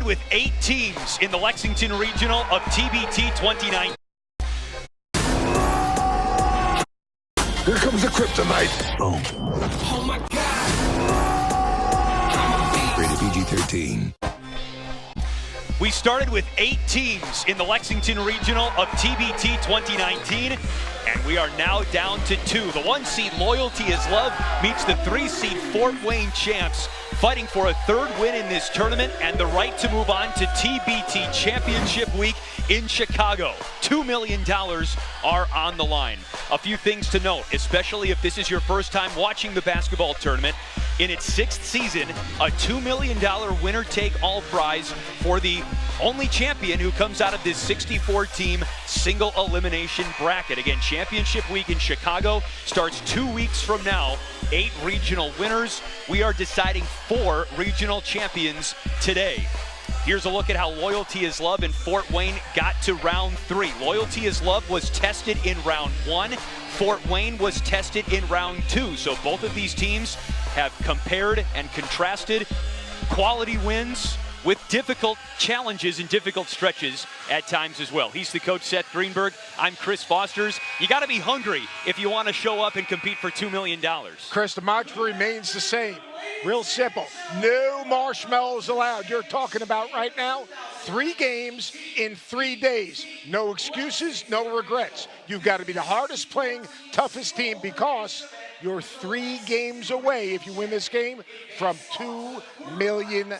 started with 8 teams in the Lexington Regional of TBT 2019. Here comes the kryptonite. Boom. Oh my God. Rated PG-13. We started with 8 teams in the Lexington Regional of TBT 2019, and we are now down to 2. The 1 seed Loyalty is Love meets the 3 seed Fort Wayne Champs, fighting for a 3rd win in this tournament and the right to move on to TBT Championship Week in Chicago. $2 million are on the line. A few things to note, especially if this is your first time watching the basketball tournament. In its 6th season, a $2 million winner-take-all prize for the only champion who comes out of this 64-team single elimination bracket. Again, Championship Week in Chicago starts 2 weeks from now. 8 regional winners. We are deciding 4 regional champions today. Here's a look at how Loyalty is Love and Fort Wayne got to round 3. Loyalty is Love was tested in round 1. Fort Wayne was tested in round 2. So both of these teams have compared and contrasted quality wins with difficult challenges and difficult stretches at times as well. He's the coach, Seth Greenberg. I'm Chris Fosters. You got to be hungry if you want to show up and compete for $2 million. Chris, the mantra remains the same. Real simple. No marshmallows allowed. You're talking about right now 3 games in 3 days. No excuses, no regrets. You've got to be the hardest playing, toughest team because you're 3 games away, if you win this game, from $2 million.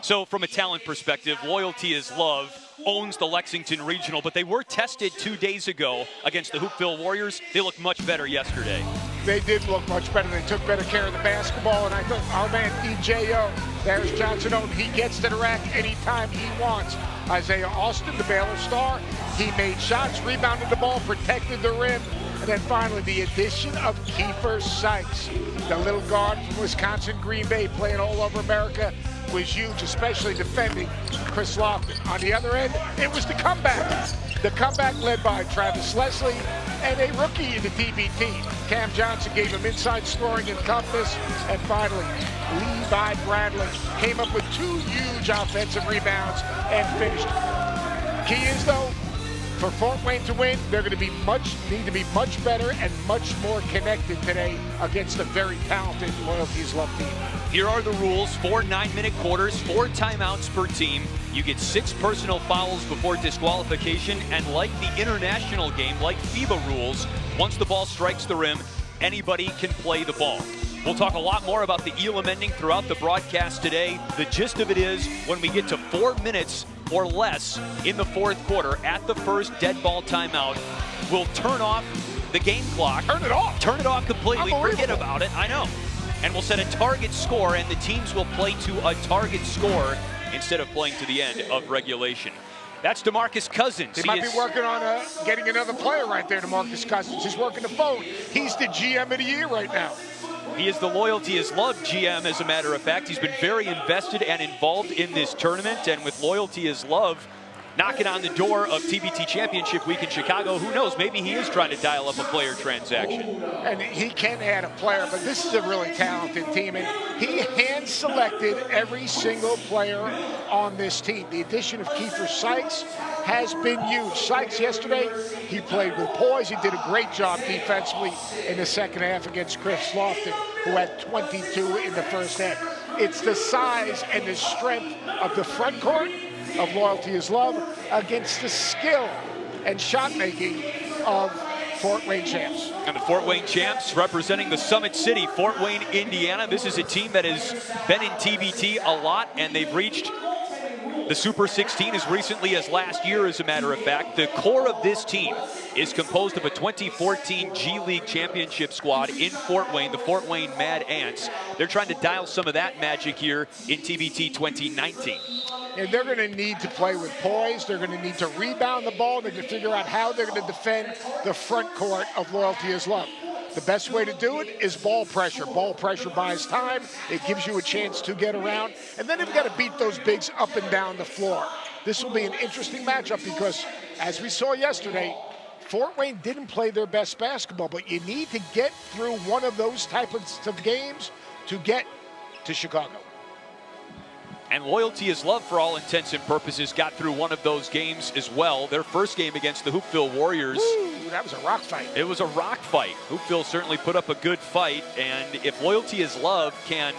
So from a talent perspective, Loyalty is Love owns the Lexington Regional, but they were tested 2 days ago against the Hoopville Warriors. They looked much better yesterday. They did look much better. They took better care of the basketball, and I thought our man EJO, there's Johnson Owen, he gets to the rack anytime he wants. Isaiah Austin, the Baylor star, he made shots, rebounded the ball, protected the rim, and then finally the addition of Kiefer Sykes, the little guard from Wisconsin, Green Bay, playing all over America, was huge, especially defending Chris Lofton. On the other end, it was the comeback. The comeback led by Travis Leslie and a rookie in the TBT. Cam Johnson gave him inside scoring and toughness. And finally, Levi Bradley came up with 2 huge offensive rebounds and finished. Key is, though, for Fort Wayne to win, they're going to need to be much better and much more connected today against a very talented Loyalty is Love team. Here are the rules: 4 9-minute quarters, 4 timeouts per team. You get 6 personal fouls before disqualification, and like the international game, like FIBA rules, once the ball strikes the rim, anybody can play the ball. We'll talk a lot more about the Elam ending throughout the broadcast today. The gist of it is, when we get to 4 minutes or less in the 4th quarter at the first dead ball timeout, we'll turn off the game clock. Turn it off. Turn it off completely. Forget about it. I know. And we'll set a target score, and the teams will play to a target score instead of playing to the end of regulation. That's DeMarcus Cousins. He might be working on getting another player right there, DeMarcus Cousins. He's working the phone. He's the GM of the year right now. He is the Loyalty is Love GM, as a matter of fact. He's been very invested and involved in this tournament, and with Loyalty is Love knocking on the door of TBT Championship Week in Chicago, who knows, maybe he is trying to dial up a player transaction. And he can add a player, but this is a really talented team, and he hand-selected every single player on this team. The addition of Kiefer Sykes has been huge. Sykes yesterday, he played with poise. He did a great job defensively in the second half against Chris Lofton, who had 22 in the first half. It's the size and the strength of the front court of Loyalty is Love against the skill and shot making of Fort Wayne Champs. And the Fort Wayne Champs representing the Summit City, Fort Wayne, Indiana. This is a team that has been in TBT a lot, and they've reached the Super 16 as recently as last year, as a matter of fact. The core of this team is composed of a 2014 G League championship squad in Fort Wayne, the Fort Wayne Mad Ants. They're trying to dial some of that magic here in TBT 2019. And they're going to need to play with poise. They're going to need to rebound the ball. They're going to figure out how they're going to defend the front court of Loyalty is Love. The best way to do it is ball pressure. Ball pressure buys time. It gives you a chance to get around. And then you've got to beat those bigs up and down the floor. This will be an interesting matchup because, as we saw yesterday, Fort Wayne didn't play their best basketball, but you need to get through one of those types of games to get to Chicago. And Loyalty is Love, for all intents and purposes, got through one of those games as well. Their first game against the Hoopville Warriors. Woo, that was a rock fight. It was a rock fight. Hoopville certainly put up a good fight, and if Loyalty is Love can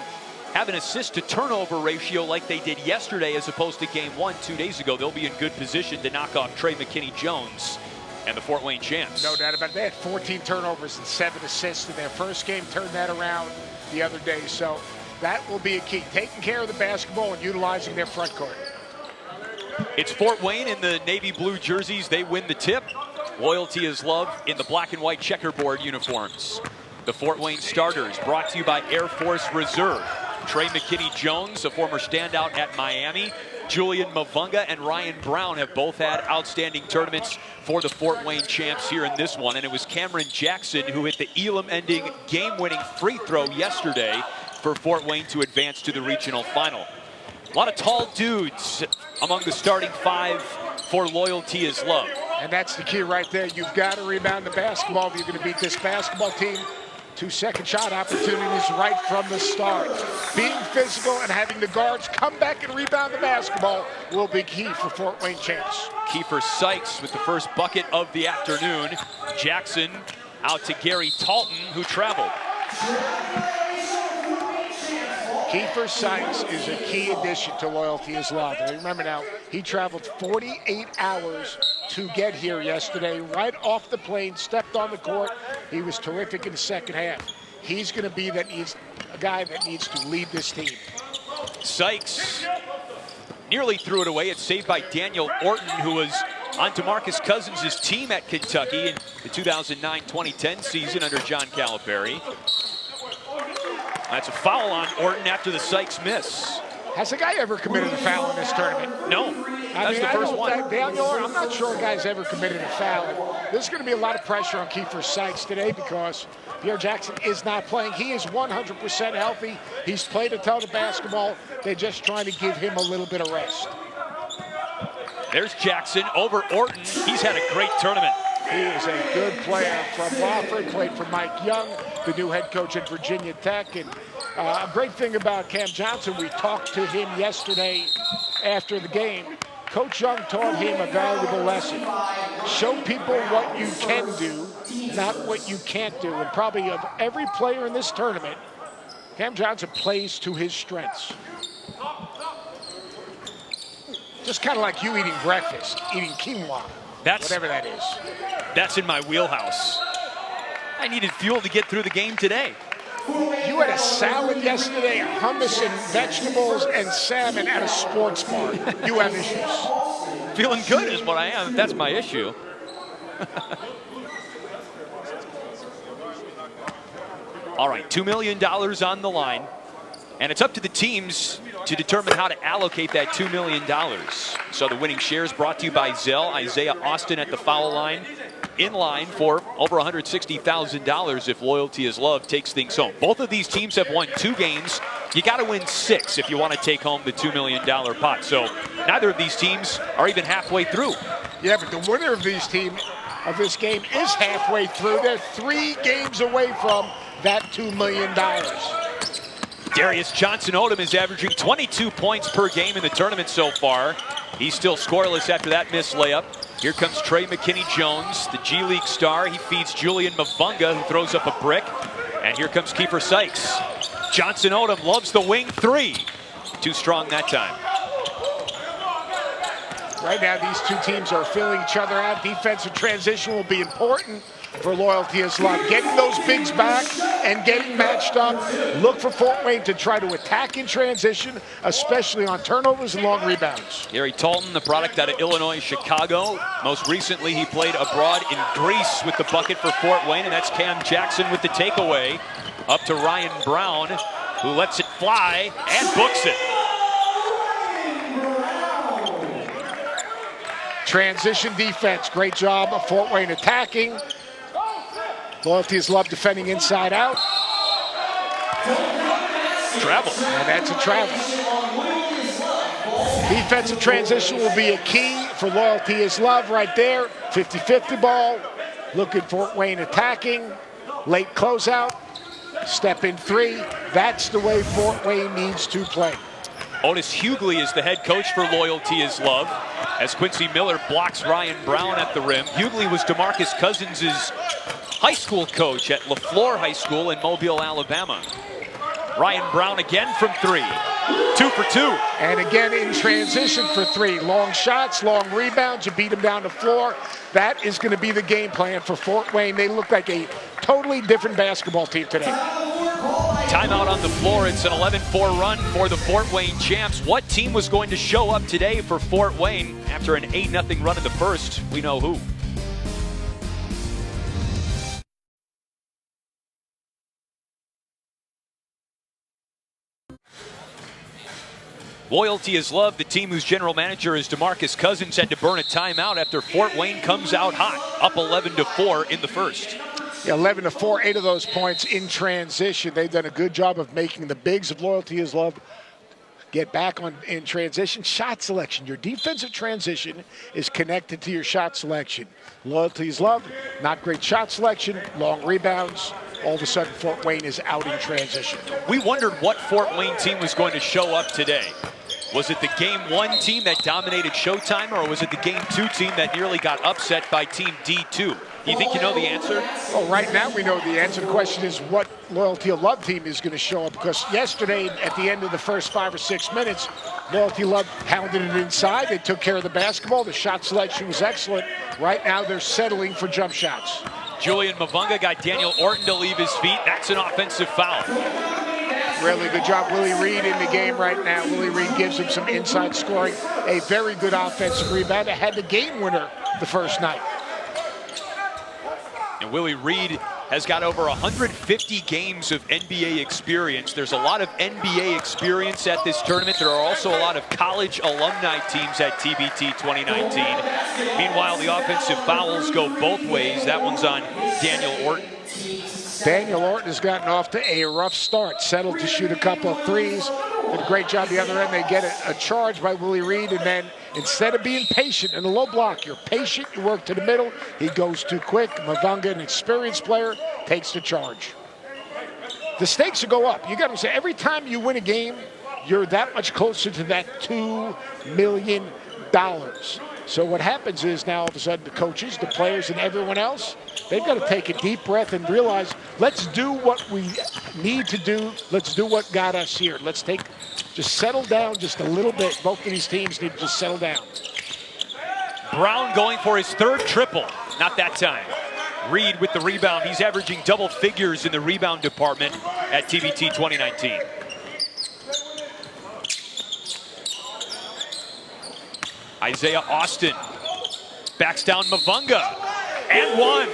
have an assist-to-turnover ratio like they did yesterday as opposed to game 1 2 days ago, they'll be in good position to knock off Trey McKinney-Jones and the Fort Wayne champs. No doubt about it. They had 14 turnovers and 7 assists in their first game, turned that around the other day. So that will be a key, taking care of the basketball and utilizing their front court. It's Fort Wayne in the navy blue jerseys. They win the tip. Loyalty is Love in the black and white checkerboard uniforms. The Fort Wayne starters brought to you by Air Force Reserve. Trey McKinney-Jones, a former standout at Miami. Julian Mavunga and Ryan Brown have both had outstanding tournaments for the Fort Wayne champs here in this one. And it was Cameron Jackson who hit the Elam-ending game-winning free throw yesterday for Fort Wayne to advance to the regional final. A lot of tall dudes among the starting 5 for Loyalty is Love. And that's the key right there. You've got to rebound the basketball if you're going to beat this basketball team. 2 second shot opportunities right from the start. Being physical and having the guards come back and rebound the basketball will be key for Fort Wayne champs. Kiefer Sykes with the first bucket of the afternoon. Jackson out to Gary Talton, who traveled. Kiefer Sykes is a key addition to Loyalty is Love. And remember now, he traveled 48 hours to get here yesterday, right off the plane, stepped on the court. He was terrific in the second half. He's going to be a guy that needs to lead this team. Sykes nearly threw it away. It's saved by Daniel Orton, who was on DeMarcus Cousins' team at Kentucky in the 2009-2010 season under John Calipari. That's a foul on Orton after the Sykes miss. Has a guy ever committed a foul in this tournament? No, that's the first one. I'm not sure a guy's ever committed a foul. There's going to be a lot of pressure on Kiefer Sykes today because Pierre Jackson is not playing. He is 100% healthy. He's played a ton of basketball. They're just trying to give him a little bit of rest. There's Jackson over Orton. He's had a great tournament. He is a good player from Wofford, played for Mike Young, the new head coach at Virginia Tech. And a great thing about Cam Johnson, we talked to him yesterday after the game. Coach Young taught him a valuable lesson. Show people what you can do, not what you can't do. And probably of every player in this tournament, Cam Johnson plays to his strengths. Just kind of like you eating breakfast, eating quinoa, whatever that is. That's in my wheelhouse. I needed fuel to get through the game today. You had a salad yesterday, hummus and vegetables and salmon at a sports bar. You have issues. Feeling good is what I am, if that's my issue. All right, $2 million on the line. And it's up to the teams to determine how to allocate that $2 million. So the winning shares brought to you by Zell. Isaiah Austin at the foul line, in line for over $160,000 if Loyalty is Love takes things home. Both of these teams have won 2 games. You got to win 6 if you want to take home the $2 million pot. So neither of these teams are even halfway through. Yeah, but the winner of this game is halfway through. They're 3 games away from that $2 million. Darius Johnson-Odom is averaging 22 points per game in the tournament so far. He's still scoreless after that missed layup. Here comes Trey McKinney-Jones, the G League star. He feeds Julian Mavunga, who throws up a brick. And here comes Kiefer Sykes. Johnson-Odom loves the wing 3. Too strong that time. Right now, these two teams are filling each other out. Defensive transition will be important for Loyalty is Love. Getting those bigs back and getting matched up. Look for Fort Wayne to try to attack in transition, especially on turnovers and long rebounds. Gary Talton, the product out of Illinois, Chicago. Most recently, he played abroad in Greece with the bucket for Fort Wayne, and that's Cam Jackson with the takeaway. Up to Ryan Brown, who lets it fly and books it. Transition defense, great job of Fort Wayne attacking. Loyalty is Love defending inside out. Travel. And that's a travel. Defensive transition will be a key for Loyalty is Love right there. 50-50 ball. Look at Fort Wayne attacking. Late closeout. Step in 3. That's the way Fort Wayne needs to play. Otis Hughley is the head coach for Loyalty is Love, as Quincy Miller blocks Ryan Brown at the rim. Hughley was DeMarcus Cousins' high school coach at LaFleur High School in Mobile, Alabama. Ryan Brown again from 3. 2 for 2. And again in transition for 3. Long shots, long rebounds. You beat them down the floor. That is going to be the game plan for Fort Wayne. They look like a totally different basketball team today. Timeout on the floor. It's an 11-4 run for the Fort Wayne champs. What team was going to show up today for Fort Wayne after an 8-0 run in the first? We know who. Loyalty is Love, the team whose general manager is DeMarcus Cousins, had to burn a timeout after Fort Wayne comes out hot, up 11-4 in the first. Yeah, 11-4, 8 of those points in transition. They've done a good job of making the bigs of Loyalty is Love get back on in transition. Shot selection. Your defensive transition is connected to your shot selection. Loyalty is Love, not great shot selection, long rebounds. All of a sudden, Fort Wayne is out in transition. We wondered what Fort Wayne team was going to show up today. Was it the Game 1 team that dominated Showtime, or was it the Game 2 team that nearly got upset by Team D2? Do you think you know the answer? Well, right now we know the answer. The question is what Loyalty of Love team is going to show up, because yesterday at the end of the first 5 or 6 minutes, Loyalty Love pounded it inside. They took care of the basketball. The shot selection was excellent. Right now they're settling for jump shots. Julian Mavunga got Daniel Orton to leave his feet. That's an offensive foul. Really good job, Willie Reed in the game right now. Willie Reed gives him some inside scoring. A very good offensive rebound. It had the game winner the first night. And Willie Reed has got over 150 games of NBA experience. There's a lot of NBA experience at this tournament. There are also a lot of college alumni teams at TBT 2019. Meanwhile, the offensive fouls go both ways. That one's on Daniel Orton. Daniel Orton has gotten off to a rough start. Settled to shoot a couple of threes. Did a great job the other end. They get a charge by Willie Reed, and then instead of being patient in the low block, you're patient, you work to the middle. He goes too quick. Mavunga, an experienced player, takes the charge. The stakes will go up. You got to say, every time you win a game, you're that much closer to that $2 million. So what happens is now all of a sudden the coaches, the players, and everyone else, they've got to take a deep breath and realize, let's do what we need to do. Let's do what got us here. Let's just settle down just a little bit. Both of these teams need to just settle down. Brown going for his third triple. Not that time. Reed with the rebound. He's averaging double figures in the rebound department at TBT 2019. Isaiah Austin backs down Mavunga, and one.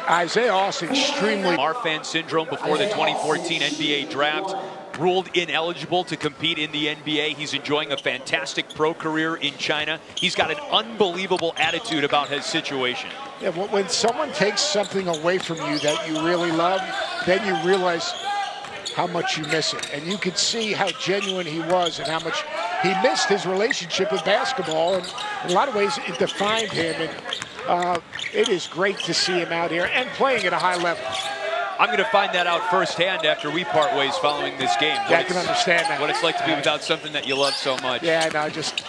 Isaiah Austin extremely. Marfan syndrome before the 2014 NBA draft. Ruled ineligible to compete in the NBA. He's enjoying a fantastic pro career in China. He's got an unbelievable attitude about his situation. Yeah, when someone takes something away from you that you really love, then you realize how much you miss it. And you could see how genuine he was and how much he missed his relationship with basketball. And in a lot of ways, it defined him. And it is great to see him out here and playing at a high level. I'm going to find that out firsthand after we part ways following this game. Yeah, I can understand that. What it's like to be without something that you love so much. Yeah, no, just...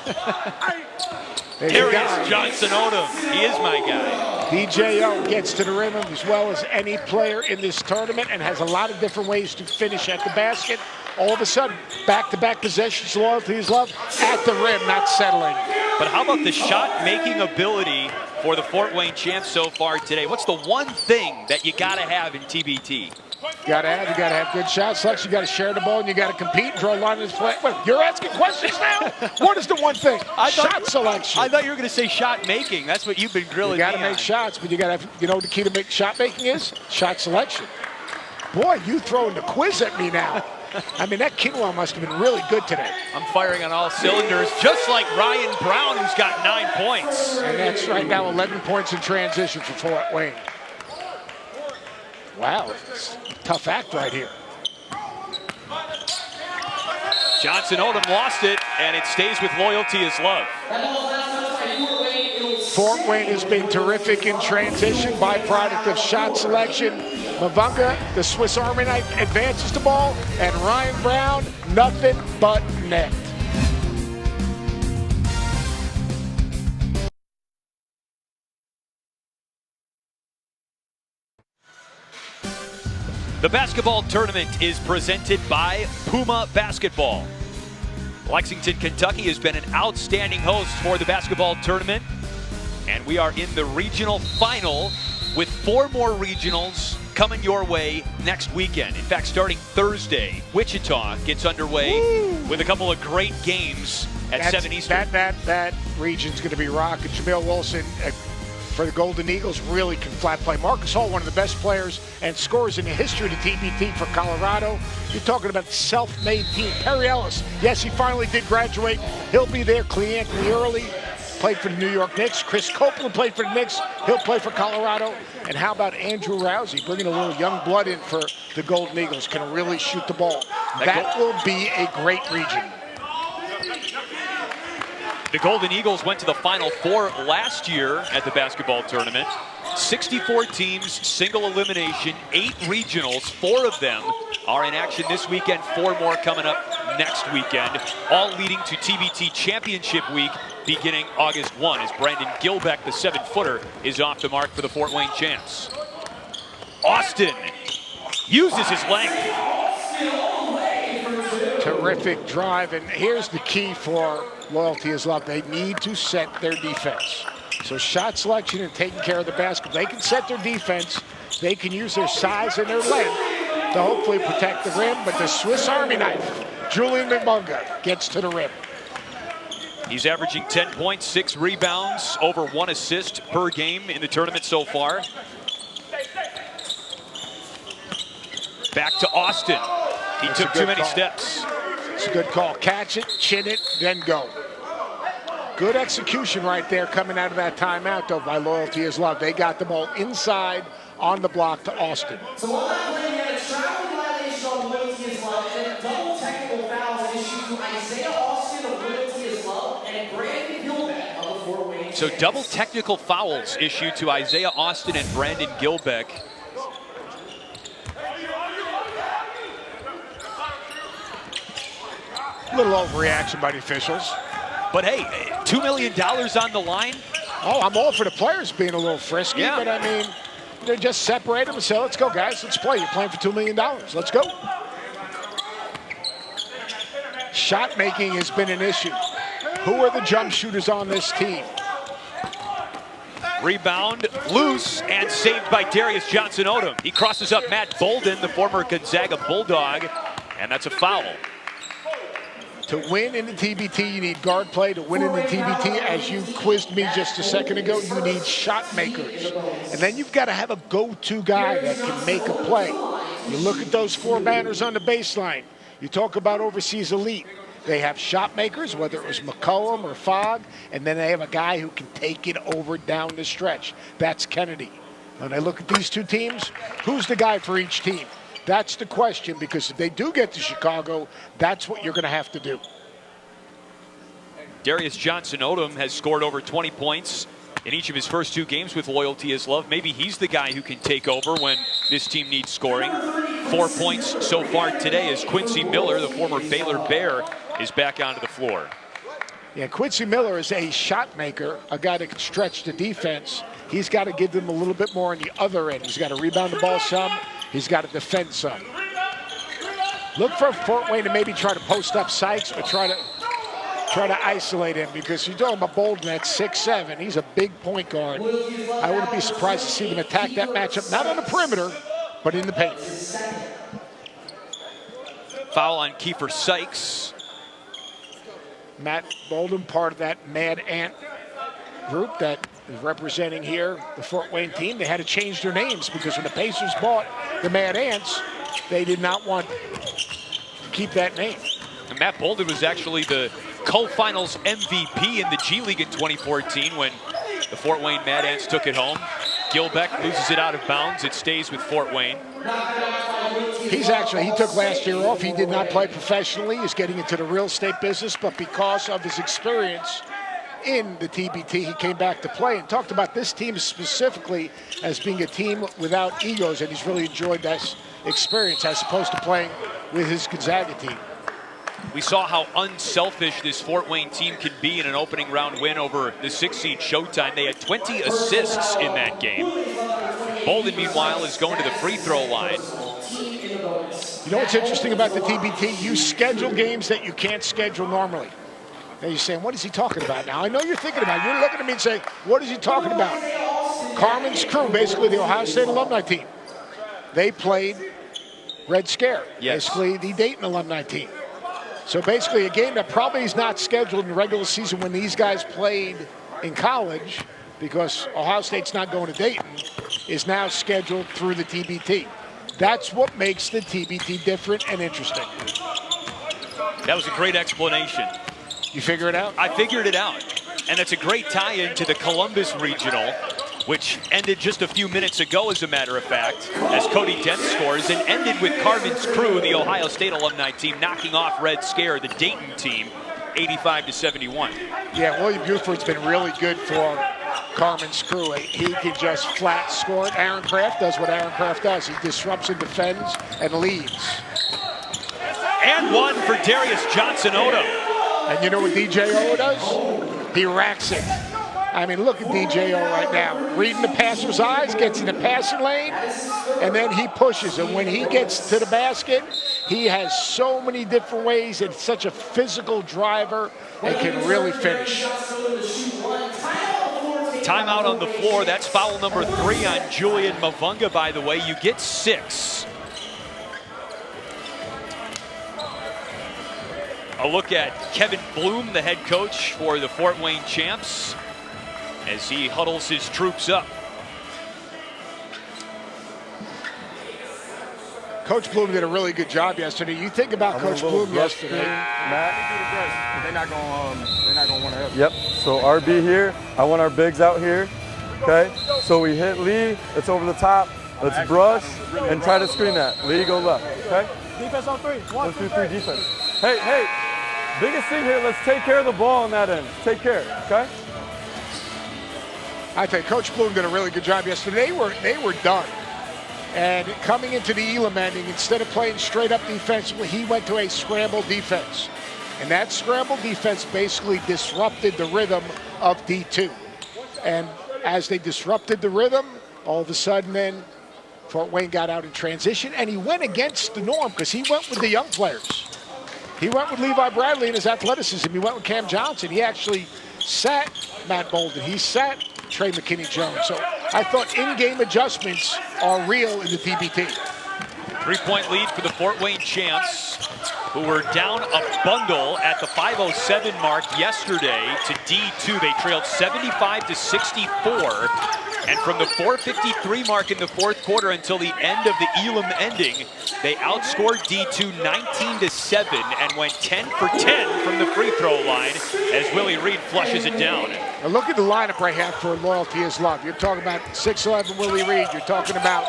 Here he is, Johnson Odom. He is my guy. DJO gets to the rim as well as any player in this tournament and has a lot of different ways to finish at the basket. All of a sudden, back-to-back possessions, Loyalty is Love, at the rim, not settling. But how about the shot-making ability for the Fort Wayne champs so far today? What's the one thing that you got to have in TBT? You got to have good shot selection. You got to share the ball, and you got to compete and draw a line in this play. Wait, you're asking questions now? What is the one thing? Shot selection. I thought you were going to say shot making. That's what you've been grilling me on. You got to make shots, but you got to have, you know what the key to make shot making is? Shot selection. Boy, you throwing the quiz at me now. I mean, that quinoa must have been really good today. I'm firing on all cylinders, just like Ryan Brown, who's got 9 points. And that's right now 11 points in transition for Fort Wayne. Wow, it's a tough act right here. Johnson Odom lost it, and it stays with Loyalty is Love. Fort Wayne has been terrific in transition, byproduct of shot selection. Mavunga, the Swiss Army knife, advances the ball, and Ryan Brown, nothing but net. The basketball tournament is presented by Puma Basketball. Lexington, Kentucky has been an outstanding host for the basketball tournament, and we are in the regional final with 4 more regionals coming your way next weekend. In fact, starting Thursday, Wichita gets underway with a couple of great games at 7 Eastern. That region's going to be rocking. Jamil Wilson for the Golden Eagles really can flat play. Marcus Hall, one of the best players and scorers in the history of the TBT for Colorado. You're talking about the self-made team. Perry Ellis, yes, he finally did graduate. He'll be there. Clee Anthony Early played for the New York Knicks. Chris Copeland played for the Knicks. He'll play for Colorado. And how about Andrew Rousey, bringing a little young blood in for the Golden Eagles, can really shoot the ball. That will be a great region. The Golden Eagles went to the Final Four last year at the basketball tournament. 64 teams, single elimination, 8 regionals. 4 of them are in action this weekend, 4 more coming up next weekend, all leading to TBT Championship Week beginning August 1 as Brandon Gilbeck, the 7-footer, is off the mark for the Fort Wayne champs. Austin uses his length. Terrific drive, and here's the key for Loyalty is Love. They need to set their defense. So shot selection and taking care of the basket. They can set their defense. They can use their size and their length to hopefully protect the rim, but the Swiss Army knife, Julian Mavunga, gets to the rim. He's averaging 10 points, 6 rebounds, over 1 assist per game in the tournament so far. Back to Austin. He took too many steps. It's a good call. Catch it, chin it, then go. Good execution right there coming out of that timeout, though, by Loyalty is Love. They got the ball inside on the block to Austin. So on that play, we had a travel violation on Loyalty is Love, and then double technical fouls issued to Isaiah Austin of Loyalty is Love and Brandon Gilbeck of the Fort Wayne. So double technical fouls issued to Isaiah Austin and Brandon Gilbeck. A little overreaction by the officials. But hey, $2 million on the line. Oh, I'm all for the players being a little frisky, Yeah. but I mean, they just separate them and say, let's go, guys, let's play. You're playing for $2 million. Let's go. Shot making has been an issue. Who are the jump shooters on this team? Rebound, loose, and saved by Darius Johnson-Odom. He crosses up Matt Bolden, the former Gonzaga Bulldog, and that's a foul. To win in the TBT, you need guard play. To win in the TBT, as you quizzed me just a second ago, you need shot makers. And then you've got to have a go-to guy that can make a play. You look at those 4 banners on the baseline. You talk about overseas elite. They have shot makers, whether it was McCollum or Fogg, and then they have a guy who can take it over down the stretch. That's Kennedy. When I look at these 2 teams, who's the guy for each team? That's the question, because if they do get to Chicago, that's what you're going to have to do. Darius Johnson-Odom has scored over 20 points in each of his first 2 games with Loyalty is Love. Maybe he's the guy who can take over when this team needs scoring. 4 points so far today as Quincy Miller, the former Baylor Bear, is back onto the floor. Yeah, Quincy Miller is a shot maker, a guy that can stretch the defense. He's got to give them a little bit more on the other end. He's got to rebound the ball some. He's got to defend some. Look for Fort Wayne to maybe try to post up Sykes or try to isolate him, because you're talking about Bolden at 6'7". He's a big point guard. I wouldn't be surprised to see them attack that matchup, not on the perimeter, but in the paint. Foul on Kiefer Sykes. Matt Bolden, part of that Mad Ant group that is representing here the Fort Wayne team. They had to change their names because when the Pacers bought the Mad Ants, they did not want to keep that name. And Matt Bolden was actually the co-finals MVP in the G League in 2014 when the Fort Wayne Mad Ants took it home. Gilbeck loses it out of bounds. It stays with Fort Wayne. He took last year off. He did not play professionally. He's getting into the real estate business, but because of his experience in the TBT, he came back to play and talked about this team specifically as being a team without egos, and he's really enjoyed that experience as opposed to playing with his Gonzaga team. We saw how unselfish this Fort Wayne team can be in an opening round win over the 6-seed Showtime. They had 20 assists in that game. Bolden, meanwhile, is going to the free throw line. You know what's interesting about the TBT? You schedule games that you can't schedule normally. Now you're saying, what is he talking about now? I know you're thinking about it. You're looking at me and saying, what is he talking about? Carmen's crew, basically the Ohio State alumni team. They played Red Scare, basically the Dayton alumni team. So basically a game that probably is not scheduled in the regular season when these guys played in college, because Ohio State's not going to Dayton, is now scheduled through the TBT. That's what makes the TBT different and interesting. That was a great explanation. You figure it out? I figured it out. And it's a great tie-in to the Columbus Regional, which ended just a few minutes ago, as a matter of fact, as Cody Dent scores, and ended with Carmen's crew, the Ohio State alumni team, knocking off Red Scare, the Dayton team, 85-71. Yeah, William Buford's been really good for Carmen's crew. He can just flat score it. Aaron Kraft does what Aaron Kraft does. He disrupts and defends and leads. And one for Darius Johnson-Odo. And you know what DJO does? He racks it. I mean, look at DJO right now. Reading the passer's eyes, gets in the passing lane, and then he pushes. And when he gets to the basket, he has so many different ways, and such a physical driver, and can really finish. Timeout on the floor. That's foul number 3 on Julian Mavunga, by the way. You get 6. A look at Kevin Bloom, the head coach for the Fort Wayne Champs, as he huddles his troops up. Coach Bloom did a really good job yesterday. You think about Coach Bloom yesterday. Matt, they're not gonna want to help. Yep. So RB here. I want our bigs out here. Okay. So we hit Lee. It's over the top. Let's brush and try to screen that. Lee, go left. Okay. Defense on 3. 1, 2, 3 defense. Hey. Biggest thing here. Let's take care of the ball on that end. Take care. Okay. I think Coach Bloom did a really good job yesterday. They were done. And coming into the Elam ending, instead of playing straight up defensively, he went to a scramble defense. And that scramble defense basically disrupted the rhythm of D2. And as they disrupted the rhythm, all of a sudden then Fort Wayne got out in transition, and he went against the norm because he went with the young players. He went with Levi Bradley and his athleticism. He went with Cam Johnson. He actually sat Matt Bolden. He sat Trey McKinney-Jones. So I thought in-game adjustments are real in the TBT. 3-point lead for the Fort Wayne Champs, who were down a bundle at the 5:07 mark yesterday to D2. They trailed 75-64. And from the 4:53 mark in the fourth quarter until the end of the Elam ending, they outscored D2 19-7 and went 10 for 10 from the free throw line as Willie Reed flushes it down. Now look at the lineup right here for Loyalty is Love. You're talking about 6'11" Willie Reed. You're talking about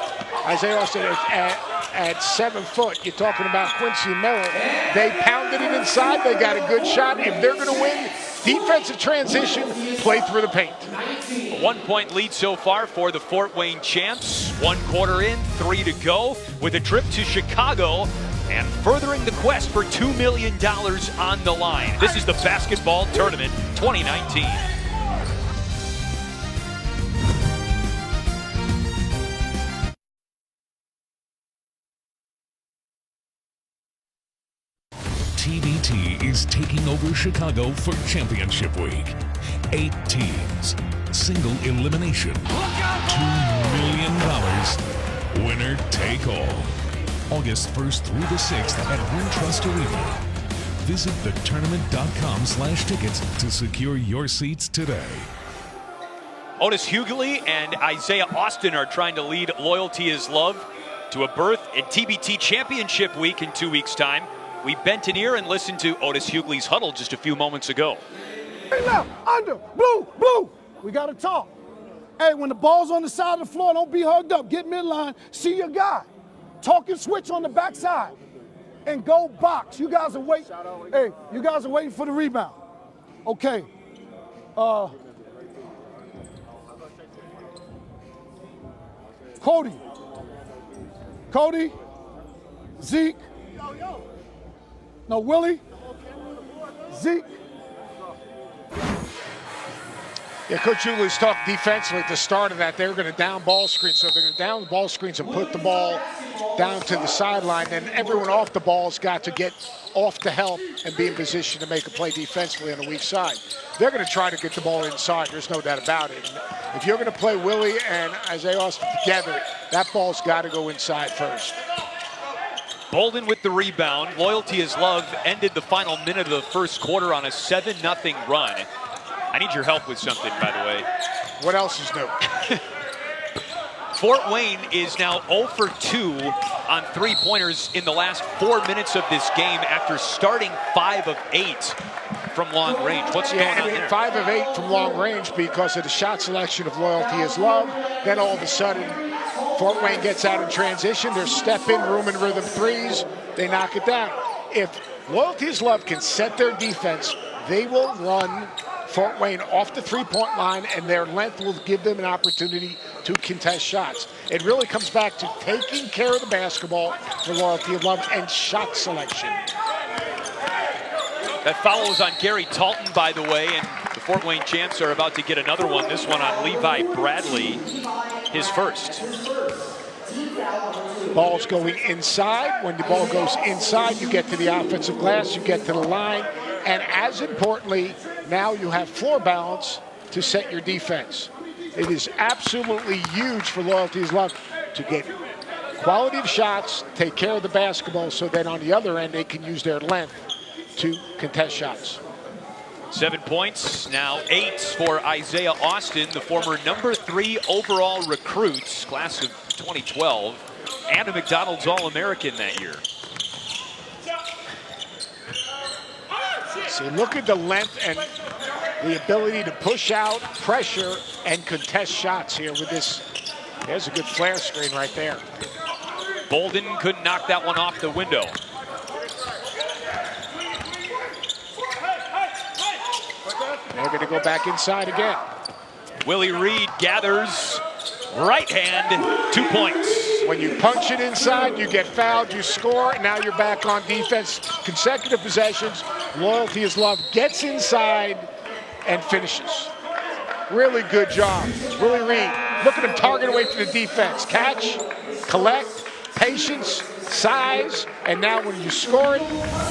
Isaiah Austin at 7 foot. You're talking about Quincy Miller. They pounded it inside. They got a good shot. If they're going to win defensive transition, play through the paint. A 1-point lead so far for the Fort Wayne Champs. 1 quarter in, 3 to go, with a trip to Chicago and furthering the quest for $2 million on the line. This is the Basketball Tournament 2019. TBT is taking over Chicago for Championship Week. 8 teams, single elimination, $2 million, winner take all. August 1st through the 6th at Wintrust Arena. Visit thetournament.com/tickets to secure your seats today. Otis Hughley and Isaiah Austin are trying to lead Loyalty is Love to a berth in TBT Championship Week in 2 weeks' time. We bent an ear and listened to Otis Hughley's huddle just a few moments ago. Hey, now, under, blue. We got to talk. Hey, when the ball's on the side of the floor, don't be hugged up. Get midline, see your guy. Talk and switch on the backside. And go box. You guys are waiting. Hey, you guys are waiting for the rebound. Okay. Cody, Zeke, no, Willie, Zeke. Yeah, Coach Julius talked defensively at the start of that. They were going to down ball screen, so they're going to down the ball screens and put the ball down to the sideline. Then everyone off the ball's got to get off to help and be in position to make a play defensively on the weak side. They're going to try to get the ball inside. There's no doubt about it. And if you're going to play Willie and Isaiah Austin together, that ball's got to go inside first. Bolden with the rebound. Loyalty is Love ended the final minute of the first quarter on a 7-0 run. I need your help with something, by the way. What else is new? Fort Wayne is now 0 for 2 on three-pointers in the last 4 minutes of this game after starting 5 of 8 from long range. What's going on there? 5 of 8 from long range because of the shot selection of Loyalty is Love. Then all of a sudden, Fort Wayne gets out in transition. Their step-in, room and rhythm threes. They knock it down. If Loyalty is Love can set their defense, they will run Fort Wayne off the three-point line, and their length will give them an opportunity to contest shots. It really comes back to taking care of the basketball for Loyalty of Love and shot selection. That follows on Gary Talton, by the way, and the Fort Wayne champs are about to get another one. This one on Levi Bradley, his first. Ball's going inside. When the ball goes inside, you get to the offensive glass, you get to the line, and as importantly, now you have floor balance to set your defense. It is absolutely huge for Loyalty is Love to get quality of shots, take care of the basketball, so then on the other end, they can use their length to contest shots. 7 points, now 8 for Isaiah Austin, the former number 3 overall recruit, class of 2012, and a McDonald's All-American that year. So look at the length and the ability to push out, pressure, and contest shots here with this. There's a good flare screen right there. Bolden couldn't knock that one off the window. They're going to go back inside again. Willie Reed gathers, right hand, 2 points. When you punch it inside, you get fouled, you score, and now you're back on defense. Consecutive possessions. Loyalty is Love gets inside and finishes. Really good job. Willie Reed, look at him target away from the defense. Catch, collect, patience, size, and now when you score it,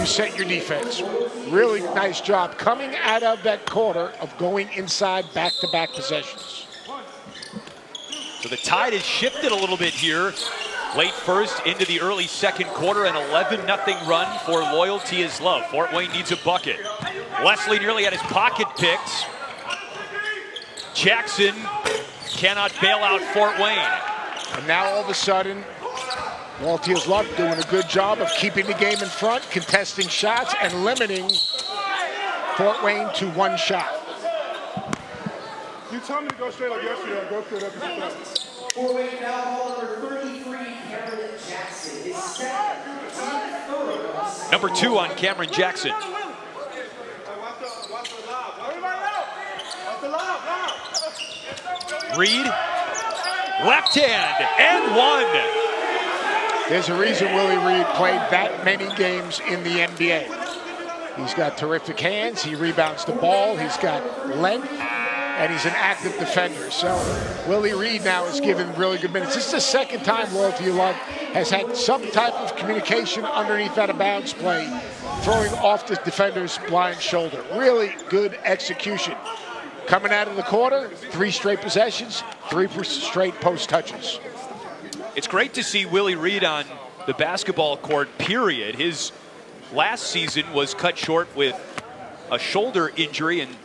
you set your defense. Really nice job coming out of that quarter of going inside back-to-back possessions. So the tide has shifted a little bit here. Late first into the early second quarter, an 11-0 run for Loyalty is Love. Fort Wayne needs a bucket. Leslie nearly had his pocket picked. Jackson cannot bail out Fort Wayne. And now all of a sudden, Loyalty is Love doing a good job of keeping the game in front, contesting shots, and limiting Fort Wayne to one shot. You told me to go straight like yesterday. I'll go straight up and Fort Wayne foul ball number 33, Cameron Jackson. His second, third. Number 2 on Cameron Jackson. Reed, left hand, and one. There's a reason Willie Reed played that many games in the NBA. He's got terrific hands, he rebounds the ball, he's got length, and he's an active defender. So Willie Reed now is given really good minutes. This is the second time Loyalty of Love has had some type of communication underneath out of bounds play, throwing off the defender's blind shoulder. Really good execution. Coming out of the quarter, 3 straight possessions, 3 straight post touches. It's great to see Willie Reed on the basketball court, period. His last season was cut short with a shoulder injury and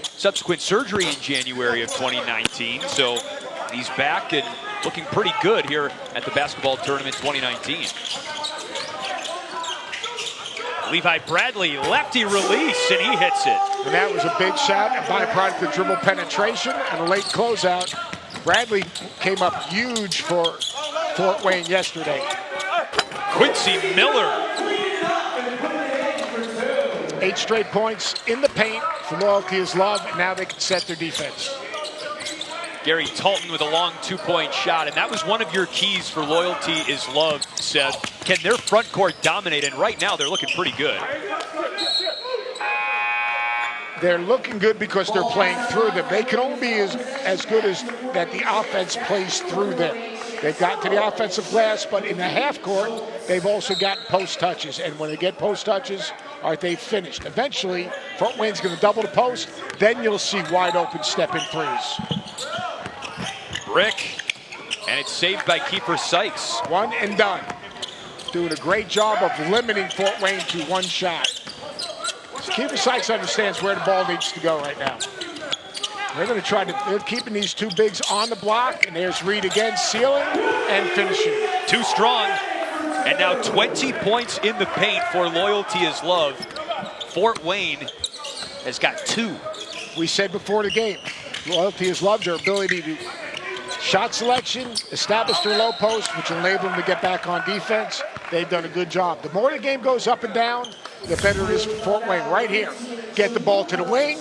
subsequent surgery in January of 2019. So he's back and looking pretty good here at the basketball tournament 2019. Levi Bradley, lefty release, and he hits it. And that was a big shot, a byproduct of dribble penetration and a late closeout. Bradley came up huge for Fort Wayne yesterday. Quincy Miller. 8 straight points in the paint for Loyalty is Love, and now they can set their defense. Gary Talton with a long 2-point shot, and that was one of your keys for Loyalty is Love, Seth. Can their front court dominate? And right now, they're looking pretty good. They're looking good because they're playing through them. They can only be as good as that the offense plays through them. They've gotten to the offensive glass, but in the half court, they've also gotten post touches. And when they get post touches, they finished. Eventually, Fort Wayne's going to double the post. Then you'll see wide open step-in threes. Brick, and it's saved by Kiefer Sykes. One and done. Doing a great job of limiting Fort Wayne to one shot. Kiefer Sykes understands where the ball needs to go right now. They're going to try to, they're keeping these 2 bigs on the block, and there's Reed again, sealing and finishing. Too strong, and now 20 points in the paint for Loyalty is Love. Fort Wayne has got 2. We said before the game, Loyalty is Love, their ability to shot selection, establish their low post, which will enable them to get back on defense. They've done a good job. The more the game goes up and down, the better it is for Fort Wayne. Right here, get the ball to the wing,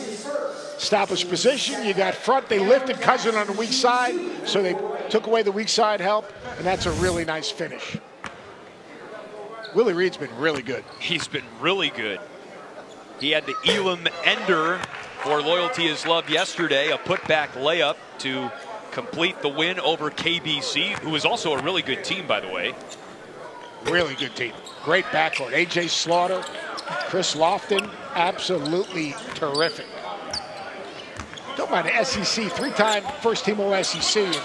establish position. You got front. They lifted Cousin on the weak side, so they took away the weak side help, and that's a really nice finish. Willie Reed's been really good. He's been really good. He had the Elam ender for Loyalty is Love yesterday, a putback layup to complete the win over KBC, who is also a really good team, by the way. Really good team. Great backcourt. A.J. Slaughter, Chris Lofton, absolutely terrific. Don't mind the SEC, 3-time first-team All-SEC, and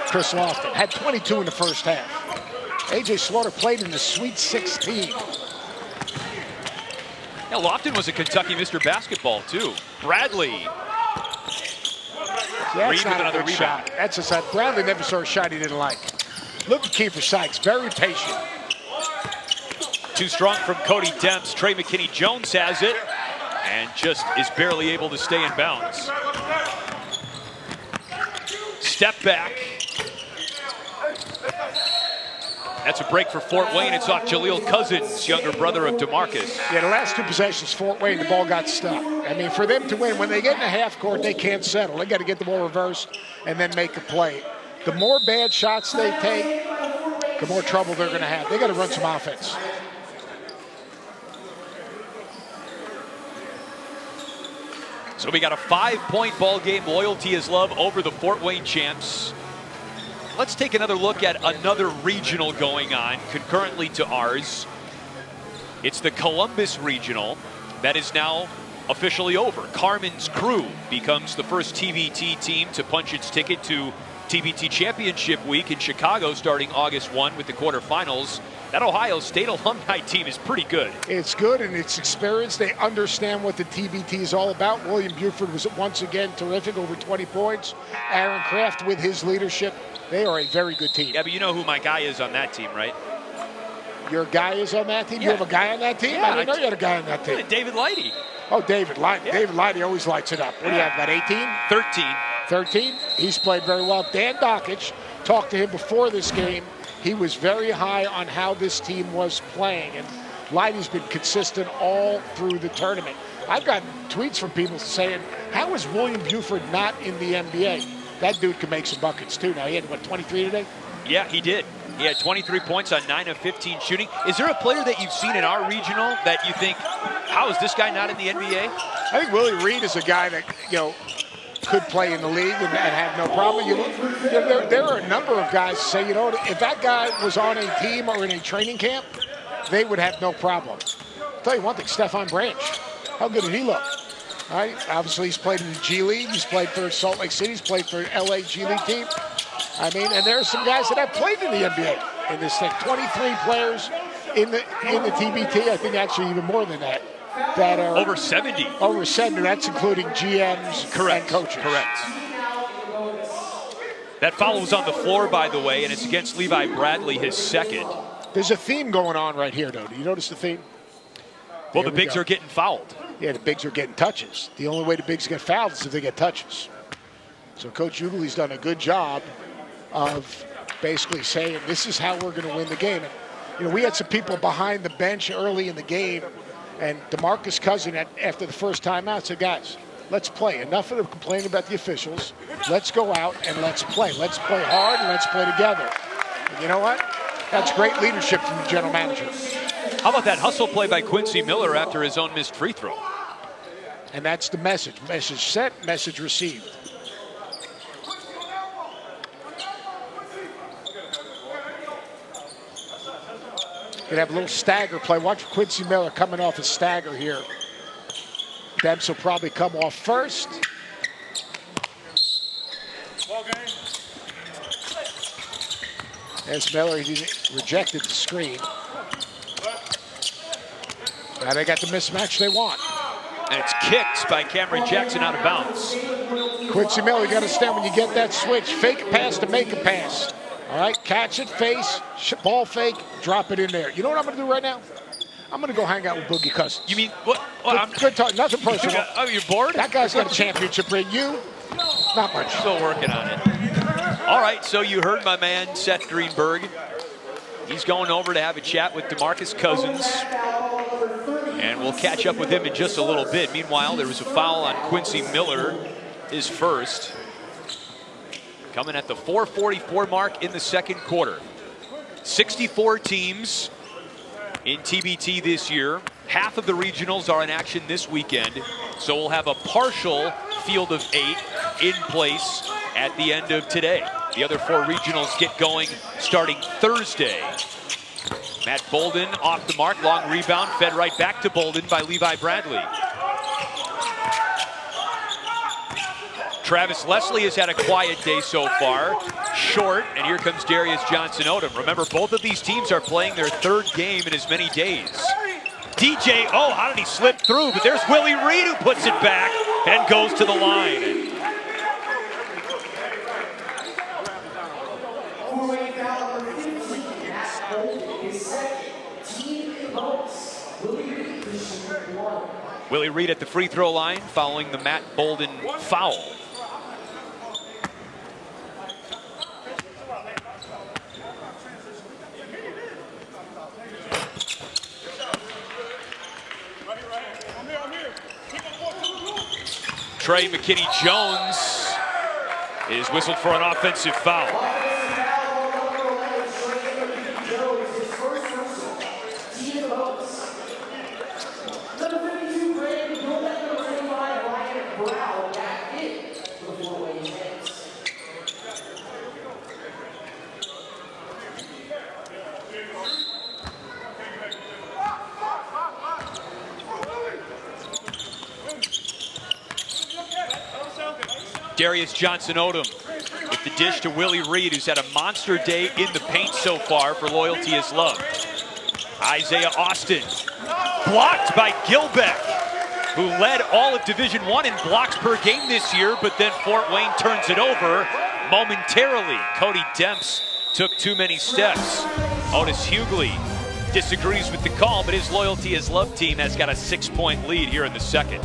Chris Lofton. Had 22 in the first half. A.J. Slaughter played in the Sweet 16. Yeah, Lofton was a Kentucky Mr. Basketball, too. Bradley. That's not a good shot. That's a shot. Bradley never saw a shot he didn't like. Look at Kiefer Sykes, very patient. Too strong from Cody Demps. Trey McKinney-Jones has it and just is barely able to stay in bounds. Step back. That's a break for Fort Wayne. It's off Jaleel Cousins, younger brother of DeMarcus. Yeah, the last 2 possessions, Fort Wayne, the ball got stuck. I mean, for them to win, when they get in the half court, they can't settle. They got to get the ball reversed and then make a play. The more bad shots they take, the more trouble they're going to have. They got to run some offense. So we got a 5-point ball game. Loyalty is Love over the Fort Wayne champs. Let's take another look at another regional going on concurrently to ours. It's the Columbus Regional that is now officially over. Carmen's Crew becomes the first TBT team to punch its ticket to TBT Championship Week in Chicago starting August 1 with the quarterfinals. That Ohio State alumni team is pretty good. It's good and it's experienced. They understand what the TBT is all about. William Buford was once again terrific, over 20 points. Aaron Kraft with his leadership. They are a very good team. Yeah, but you know who my guy is on that team, right? Your guy is on that team? Yeah. You have a guy on that team? Yeah, I didn't know you had a guy on that team. David Lighty. Oh, David Lighty. Yeah. David Lighty always lights it up. What do you have, about 18? 13. 13? He's played very well. Dan Dockich, talked to him before this game. He was very high on how this team was playing, and Lighty's been consistent all through the tournament. I've gotten tweets from people saying, how is William Buford not in the NBA? That dude can make some buckets too. Now, he had, what, 23 today? Yeah, he did. He had 23 points on 9 of 15 shooting. Is there a player that you've seen in our regional that you think, how is this guy not in the NBA? I think Willie Reed is a guy that, could play in the league and have no problem. There are a number of guys who say, if that guy was on a team or in a training camp, they would have no problem. I'll tell you one thing, Stephon Branch, how good did he look? All right, obviously he's played in the G League, he's played for Salt Lake City, he's played for LA G League team. I mean, and there are some guys that have played in the NBA in this thing. 23 players in the TBT, I think actually even more than that. That are over 70. Over 70, that's including GMs and coaches. Correct. That foul was on the floor, by the way, and it's against Levi Bradley, his second. There's a theme going on right here, though. Do you notice the theme? Well, the bigs are getting fouled. Yeah, the bigs are getting touches. The only way the bigs get fouled is if they get touches. So Coach Ugley's done a good job of basically saying, this is how we're going to win the game. And, we had some people behind the bench early in the game And DeMarcus Cousins, after the first timeout, said, guys, let's play. Enough of the complaining about the officials. Let's go out and let's play. Let's play hard and let's play together. And you know what? That's great leadership from the general manager. How about that hustle play by Quincy Miller after his own missed free throw? And that's the message. Message sent, message received. Gonna have a little stagger play. Watch Quincy Miller coming off a stagger here. Demps will probably come off first. As Miller, he rejected the screen. Now they got the mismatch they want. And it's kicked by Cameron Jackson out of bounds. Quincy Miller, you got to understand when you get that switch, fake a pass to make a pass. All right, catch it, face, ball fake, drop it in there. You know what I'm going to do right now? I'm going to go hang out with Boogie Cousins. You mean what? Well, good talk, nothing personal. Oh, you're bored? That guy's got a championship ring. You, not much. Still working on it. All right, so you heard my man Seth Greenberg. He's going over to have a chat with DeMarcus Cousins. And we'll catch up with him in just a little bit. Meanwhile, there was a foul on Quincy Miller, his first. Coming at the 4:44 mark in the second quarter. 64 teams in TBT this year. Half of the regionals are in action this weekend. So we'll have a partial field of 8 in place at the end of today. The other 4 regionals get going starting Thursday. Matt Bolden off the mark, long rebound, fed right back to Bolden by Levi Bradley. Travis Leslie has had a quiet day so far, short, and here comes Darius Johnson-Odom. Remember, both of these teams are playing their 3rd game in as many days. DJ, oh, how did he slip through? But there's Willie Reed who puts it back and goes to the line. Willie Reed at the free throw line following the Matt Bolden foul. Trey McKinney-Jones is whistled for an offensive foul. Darius Johnson-Odom with the dish to Willie Reed, who's had a monster day in the paint so far for Loyalty is Love. Isaiah Austin blocked by Gilbeck, who led all of Division I in blocks per game this year, but then Fort Wayne turns it over momentarily. Cody Demps took too many steps. Otis Hughley disagrees with the call, but his Loyalty is Love team has got a 6-point lead here in the second.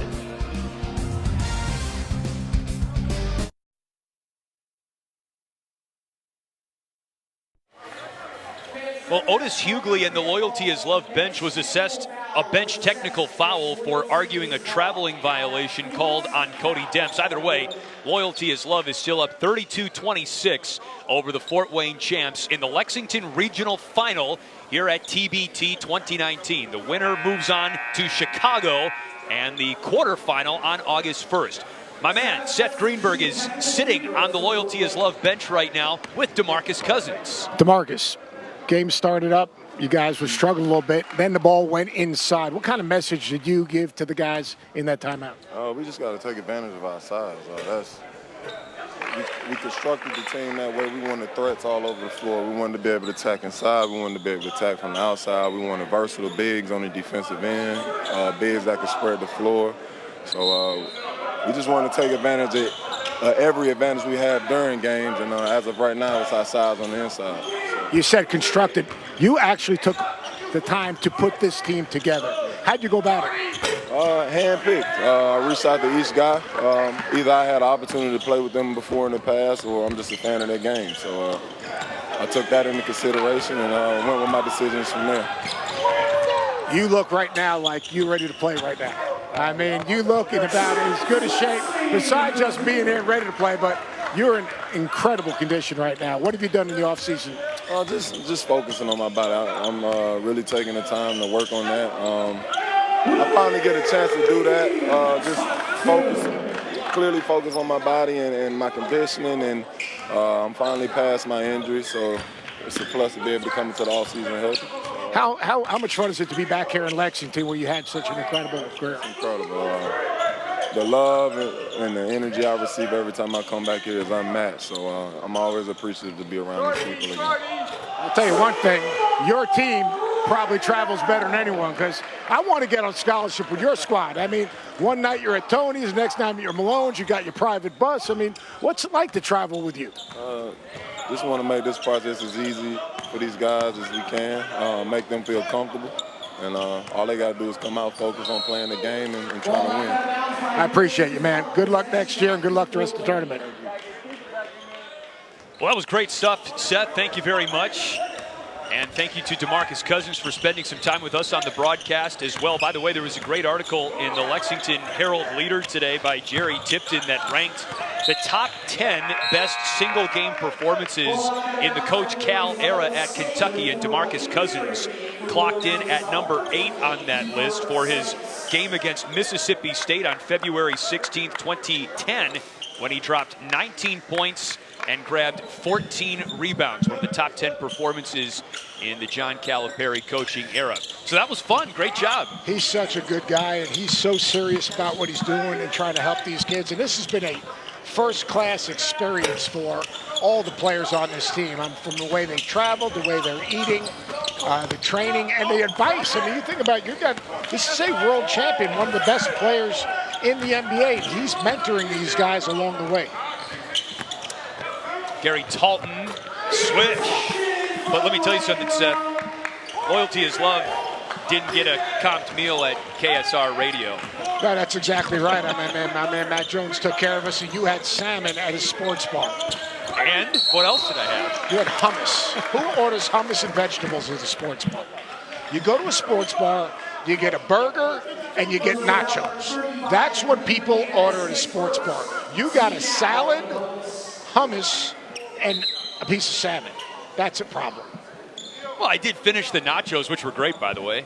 Well, Otis Hughley and the Loyalty is Love bench was assessed a bench technical foul for arguing a traveling violation called on Cody Demps. Either way, Loyalty is Love is still up 32-26 over the Fort Wayne champs in the Lexington Regional Final here at TBT 2019. The winner moves on to Chicago and the quarterfinal on August 1st. My man, Seth Greenberg, is sitting on the Loyalty is Love bench right now with DeMarcus Cousins. DeMarcus. Game started up, you guys were struggling a little bit, then the ball went inside. What kind of message did you give to the guys in that timeout? We just got to take advantage of our size. We constructed the team that way. We wanted threats all over the floor. We wanted to be able to attack inside. We wanted to be able to attack from the outside. We wanted versatile bigs on the defensive end, bigs that could spread the floor. So we just wanted to take advantage of every advantage we have during games, and as of right now, it's our size on the inside. You said constructed. You actually took the time to put this team together. How'd you go about it? Handpicked. I reached out to each guy. Either I had an opportunity to play with them before in the past, or I'm just a fan of their game. So I took that into consideration and went with my decisions from there. You look right now like you're ready to play right now. I mean, you look in about as good a shape, besides just being there ready to play, but you're in incredible condition right now. What have you done in the offseason? Just focusing on my body. I'm really taking the time to work on that. I finally get a chance to do that. Just clearly focus on my body and my conditioning, and I'm finally past my injury, so it's a plus to be able to come into the offseason healthy. How much fun is it to be back here in Lexington where you had such an incredible career? Incredible. The love and the energy I receive every time I come back here is unmatched, so I'm always appreciative to be around these people again. I'll tell you one thing, your team probably travels better than anyone, because I want to get on scholarship with your squad. I mean, one night you're at Tony's, next night you're at Malone's, you got your private bus. I mean, what's it like to travel with you? Just want to make this process as easy for these guys as we can, make them feel comfortable. And all they got to do is come out, focus on playing the game and trying to win. I appreciate you, man. Good luck next year and good luck the rest of the tournament. Well, that was great stuff, Seth. Thank you very much. And thank you to DeMarcus Cousins for spending some time with us on the broadcast as well. By the way, there was a great article in the Lexington Herald Leader today by Jerry Tipton that ranked the top 10 best single-game performances in the Coach Cal era at Kentucky, and DeMarcus Cousins clocked in at number 8 on that list for his game against Mississippi State on February 16th, 2010, when he dropped 19 points and grabbed 14 rebounds, one of the top 10 performances in the John Calipari coaching era. So that was fun. Great job. He's such a good guy, and he's so serious about what he's doing and trying to help these kids. And this has been a first-class experience for all the players on this team. From the way they travel, the way they're eating, the training, and the advice. I mean, you think about it, this is a world champion, one of the best players in the NBA. He's mentoring these guys along the way. Gary Talton, switch. But let me tell you something, Seth. Loyalty is love didn't get a comped meal at KSR Radio. No, that's exactly right. My man Matt Jones took care of us, and you had salmon at his sports bar. And what else did I have? You had hummus. Who orders hummus and vegetables at a sports bar? You go to a sports bar, you get a burger, and you get nachos. That's what people order at a sports bar. You got a salad, hummus, and a piece of salmon. That's a problem. Well, I did finish the nachos, which were great, by the way.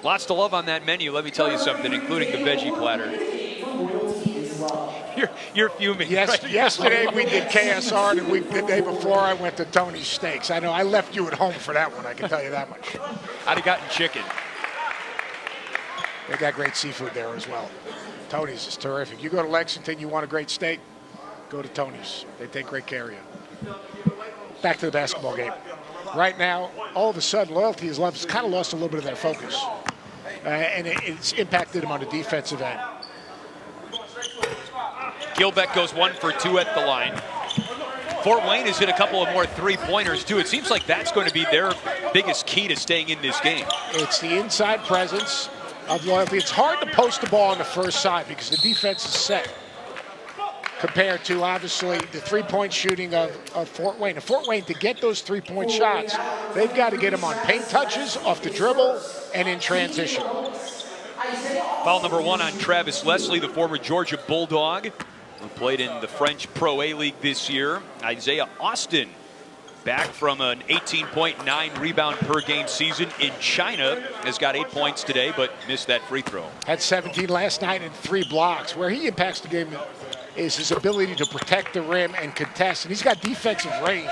Lots to love on that menu, let me tell you something, including the veggie platter. You're fuming. Yes, right? Yesterday we did KSR, and the day before I went to Tony's Steaks. I know I left you at home for that one, I can tell you that much. I'd have gotten chicken. They got great seafood there as well. Tony's is terrific. You go to Lexington, you want a great steak, go to Tony's. They take great care of you. Back to the basketball game. Right now, all of a sudden, Loyalty is Love has kind of lost a little bit of their focus. And it's impacted them on the defensive end. Gilbeck goes 1 for 2 at the line. Fort Wayne has hit a couple of more three-pointers, too. It seems like that's going to be their biggest key to staying in this game. It's the inside presence of Loyalty. It's hard to post the ball on the first side because the defense is set compared to, obviously, the three-point shooting of Fort Wayne. And Fort Wayne, to get those three-point shots, they've got to get them on paint touches, off the dribble, and in transition. Foul number 1 on Travis Leslie, the former Georgia Bulldog, who played in the French Pro A-League this year. Isaiah Austin, back from an 18.9 rebound per game season in China, has got 8 points today, but missed that free throw. Had 17 last night and 3 blocks. Where he impacts the game is his ability to protect the rim and contest, and he's got defensive range.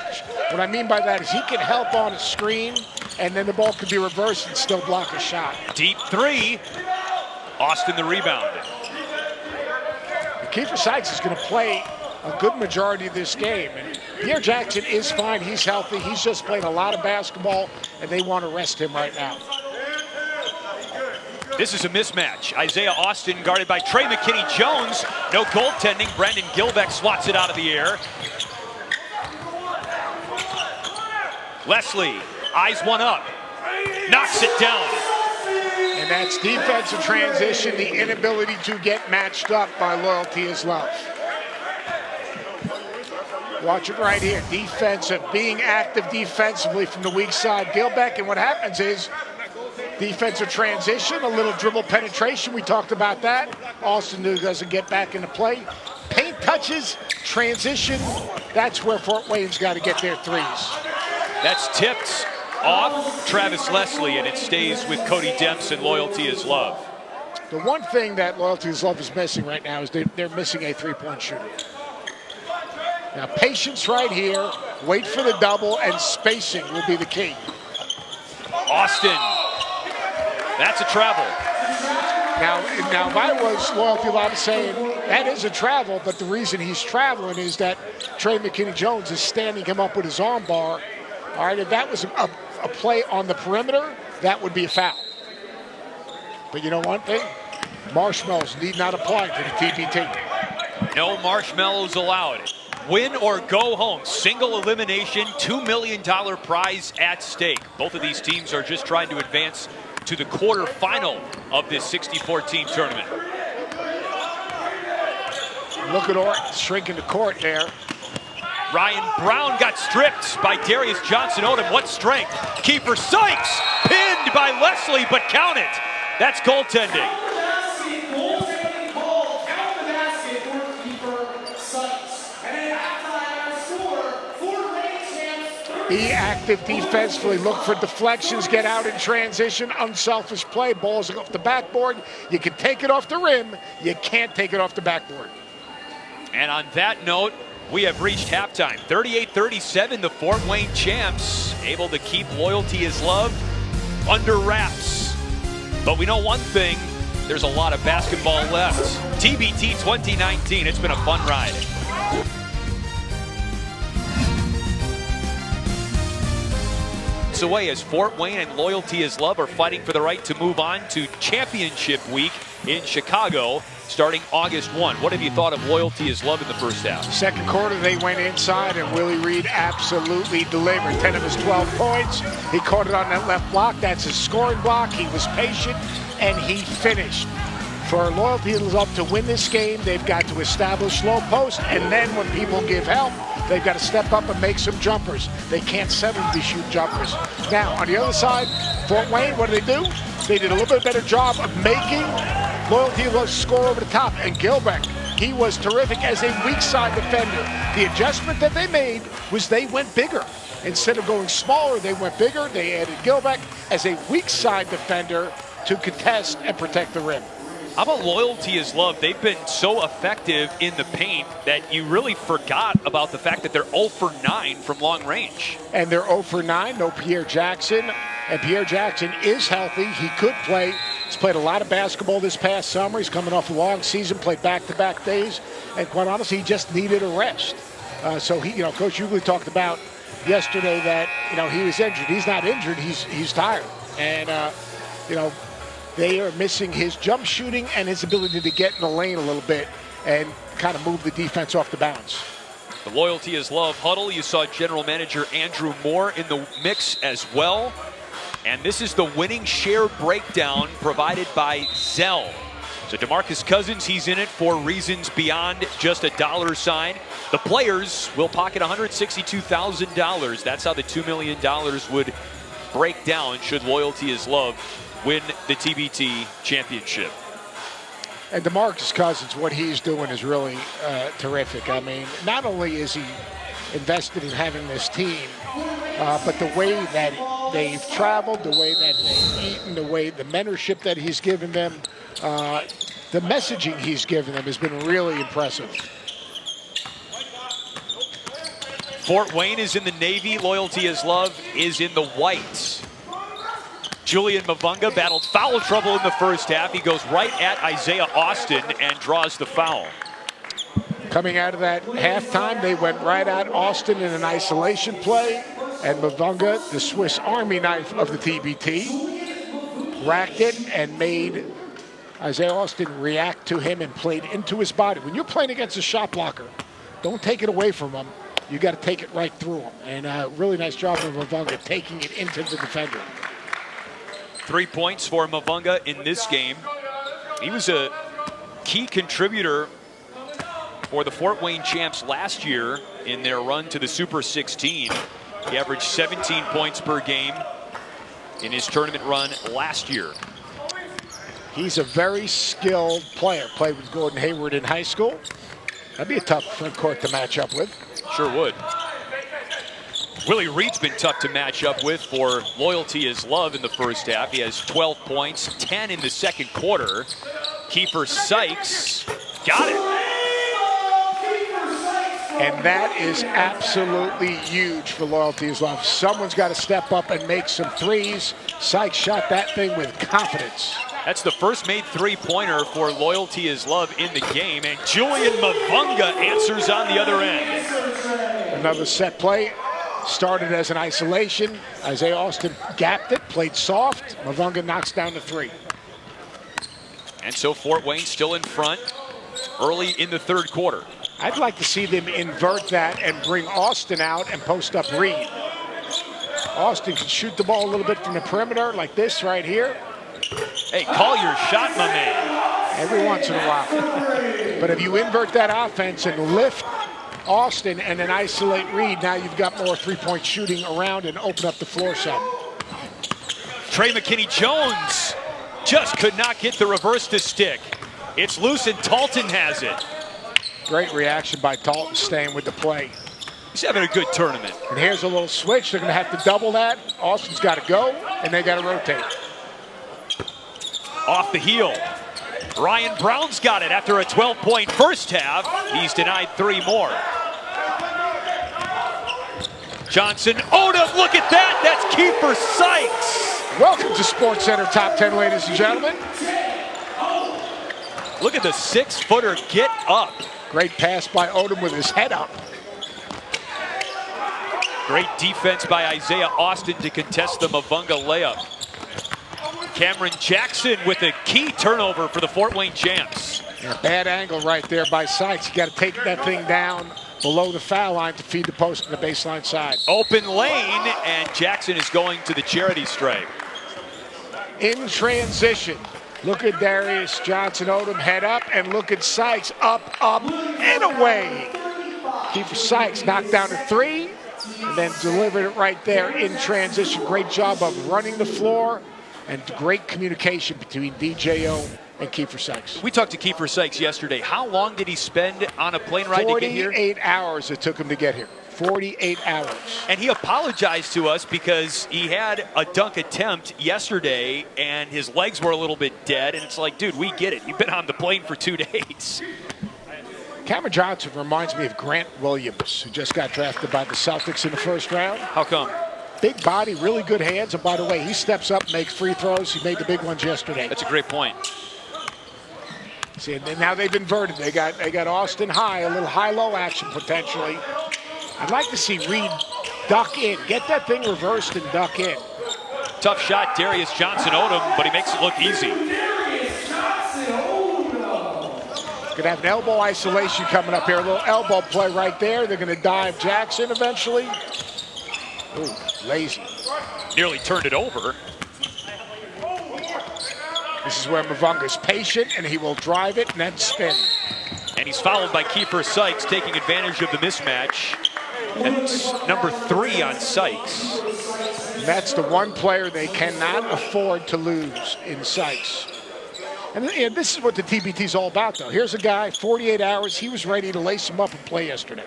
What I mean by that is he can help on a screen, and then the ball could be reversed and still block a shot. Deep three. Austin the rebound. Kiefer Sykes is going to play a good majority of this game. And Pierre Jackson is fine. He's healthy. He's just played a lot of basketball, and they want to rest him right now. This is a mismatch. Isaiah Austin guarded by Trey McKinney-Jones. No goaltending. Brandon Gilbeck swats it out of the air. Leslie eyes one up. Knocks it down. And that's defensive transition, the inability to get matched up by Loyalty is Love. Watch it right here. Defensive, being active defensively from the weak side. Gilbeck, and what happens is Defensive transition, a little dribble penetration. We talked about that. Austin doesn't get back into play. Paint touches, transition. That's where Fort Wayne's got to get their threes. That's tipped off Travis Leslie, and it stays with Cody Demps and Loyalty is Love. The one thing that Loyalty is Love is missing right now is they're missing a three-point shooter. Now, patience right here. Wait for the double, and spacing will be the key. Austin. That's a travel. Now, if I was Loyalty Love saying that is a travel, but the reason he's traveling is that Trey McKinney-Jones is standing him up with his arm bar. All right, if that was a play on the perimeter, that would be a foul. But you know one thing? Marshmallows need not apply to the TBT. No marshmallows allowed. Win or go home. Single elimination, $2 million prize at stake. Both of these teams are just trying to advance to the quarterfinal of this 64-team tournament. Look at Orton shrinking the court there. Ryan Brown got stripped by Darius Johnson-Odom. What strength. Kiefer Sykes pinned by Leslie, but count it. That's goaltending. Be active defensively. Look for deflections. Get out in transition. Unselfish play. Balls off the backboard. You can take it off the rim. You can't take it off the backboard. And on that note, we have reached halftime. 38-37, the Fort Wayne champs able to keep Loyalty is Love under wraps. But we know one thing, there's a lot of basketball left. TBT 2019, it's been a fun ride. Away as Fort Wayne and Loyalty is Love are fighting for the right to move on to championship week in Chicago starting August 1. What have you thought of Loyalty is Love in the first half? Second quarter, they went inside, and Willie Reed absolutely delivered. 10 of his 12 points. He caught it on that left block. That's his scoring block. He was patient, and he finished. For Loyalty is Love to win this game, they've got to establish low post, and then when people give help, they've got to step up and make some jumpers. They can't settle to shoot jumpers. Now, on the other side, Fort Wayne, what did they do? They did a little bit better job of making Loyalty is Love score over the top. And Gilbeck, he was terrific as a weak side defender. The adjustment that they made was they went bigger. Instead of going smaller, they went bigger. They added Gilbeck as a weak side defender to contest and protect the rim. How about Loyalty is Love? They've been so effective in the paint that you really forgot about the fact that they're 0 for 9 from long range. And they're 0 for 9, no Pierre Jackson. And Pierre Jackson is healthy. He could play. He's played a lot of basketball this past summer. He's coming off a long season, played back-to-back days. And quite honestly, he just needed a rest. So he, Coach Hughley talked about yesterday that, he was injured. He's not injured. He's tired. And, they are missing his jump shooting and his ability to get in the lane a little bit and kind of move the defense off the bounce. The Loyalty is Love huddle. You saw General Manager Andrew Moore in the mix as well. And this is the winning share breakdown provided by Zell. So DeMarcus Cousins, he's in it for reasons beyond just a dollar sign. The players will pocket $162,000. That's how the $2 million would break down should Loyalty is Love win the TBT championship. And DeMarcus Cousins, what he's doing is really terrific. I mean, not only is he invested in having this team, but the way that they've traveled, the way that they've eaten, the mentorship that he's given them, the messaging he's given them has been really impressive. Fort Wayne is in the navy. Loyalty is Love is in the white. Julian Mavunga battled foul trouble in the first half. He goes right at Isaiah Austin and draws the foul. Coming out of that halftime, they went right at Austin in an isolation play. And Mavunga, the Swiss Army knife of the TBT, racked it and made Isaiah Austin react to him and played into his body. When you're playing against a shot blocker, don't take it away from him. You got to take it right through him. And really nice job of Mavunga taking it into the defender. 3 points for Mavunga in this game. He was a key contributor for the Fort Wayne champs last year in their run to the Super 16. He averaged 17 points per game, in his tournament run last year. He's a very skilled player. Played with Gordon Hayward in high school. That'd be a tough front court to match up with. Sure would. Willie Reed's been tough to match up with for Loyalty is Love in the first half. He has 12 points, 10 in the second quarter. Kiefer Sykes got it. And that is absolutely huge for Loyalty is Love. Someone's got to step up and make some threes. Sykes shot that thing with confidence. That's the first made three-pointer for Loyalty is Love in the game, and Julian Mavunga answers on the other end. Another set play. Started as an isolation. Isaiah Austin gapped it, played soft. Mavunga knocks down the three. And so Fort Wayne still in front early in the third quarter. I'd like to see them invert that and bring Austin out and post up Reed. Austin can shoot the ball a little bit from the perimeter like this right here. Hey, call your shot, my man. Every once in a while. But if you invert that offense and lift Austin and then isolate Reed, now you've got more three-point shooting around and open up the floor some. Trey McKinney-Jones just could not get the reverse to stick. It's loose and Talton has it. Great reaction by Talton staying with the play. He's having a good tournament. And here's a little switch. They're going to have to double that. Austin's got to go, and they got to rotate. Off the heel. Ryan Brown's got it after a 12-point first half. He's denied three more. Johnson Odom, look at that. That's Kiefer Sykes. Welcome to Sports Center Top 10, ladies and gentlemen. Look at the six-footer get up. Great pass by Odom with his head up. Great defense by Isaiah Austin to contest the Mavunga layup. Cameron Jackson with a key turnover for the Fort Wayne Champs. A bad angle right there by Sykes. You got to take that thing down below the foul line to feed the post on the baseline side. Open lane, and Jackson is going to the charity stripe. In transition, look at Darius Johnson Odom head up, and look at Sykes up, and away. Kiefer Sykes knocked down a three, and then delivered it right there in transition. Great job of running the floor, and great communication between DJO and Kiefer Sykes. We talked to Kiefer Sykes yesterday. How long did he spend on a plane ride to get here? 48 hours it took him to get here. 48 hours. And he apologized to us because he had a dunk attempt yesterday and his legs were a little bit dead. And it's like, dude, we get it. You've been on the plane for 2 days. Cameron Johnson reminds me of Grant Williams, who just got drafted by the Celtics in the first round. How come? Big body, really good hands. And by the way, he steps up, makes free throws. He made the big ones yesterday. That's a great point. See, and now they've inverted. They got Austin high, a little high-low action potentially. I'd like to see Reed duck in. Get that thing reversed and duck in. Tough shot, Darius Johnson Odom, but he makes it look easy. Gonna have an elbow isolation coming up here. A little elbow play right there. They're gonna dive Jackson eventually. Ooh, lazy. Nearly turned it over. This is where Mavunga's patient, and he will drive it and then spin. And he's followed by Kiefer Sykes, taking advantage of the mismatch. That's number 3 on Sykes. And that's the one player they cannot afford to lose in Sykes. And this is what the TBT is all about, though. Here's a guy, 48 hours. He was ready to lace him up and play yesterday.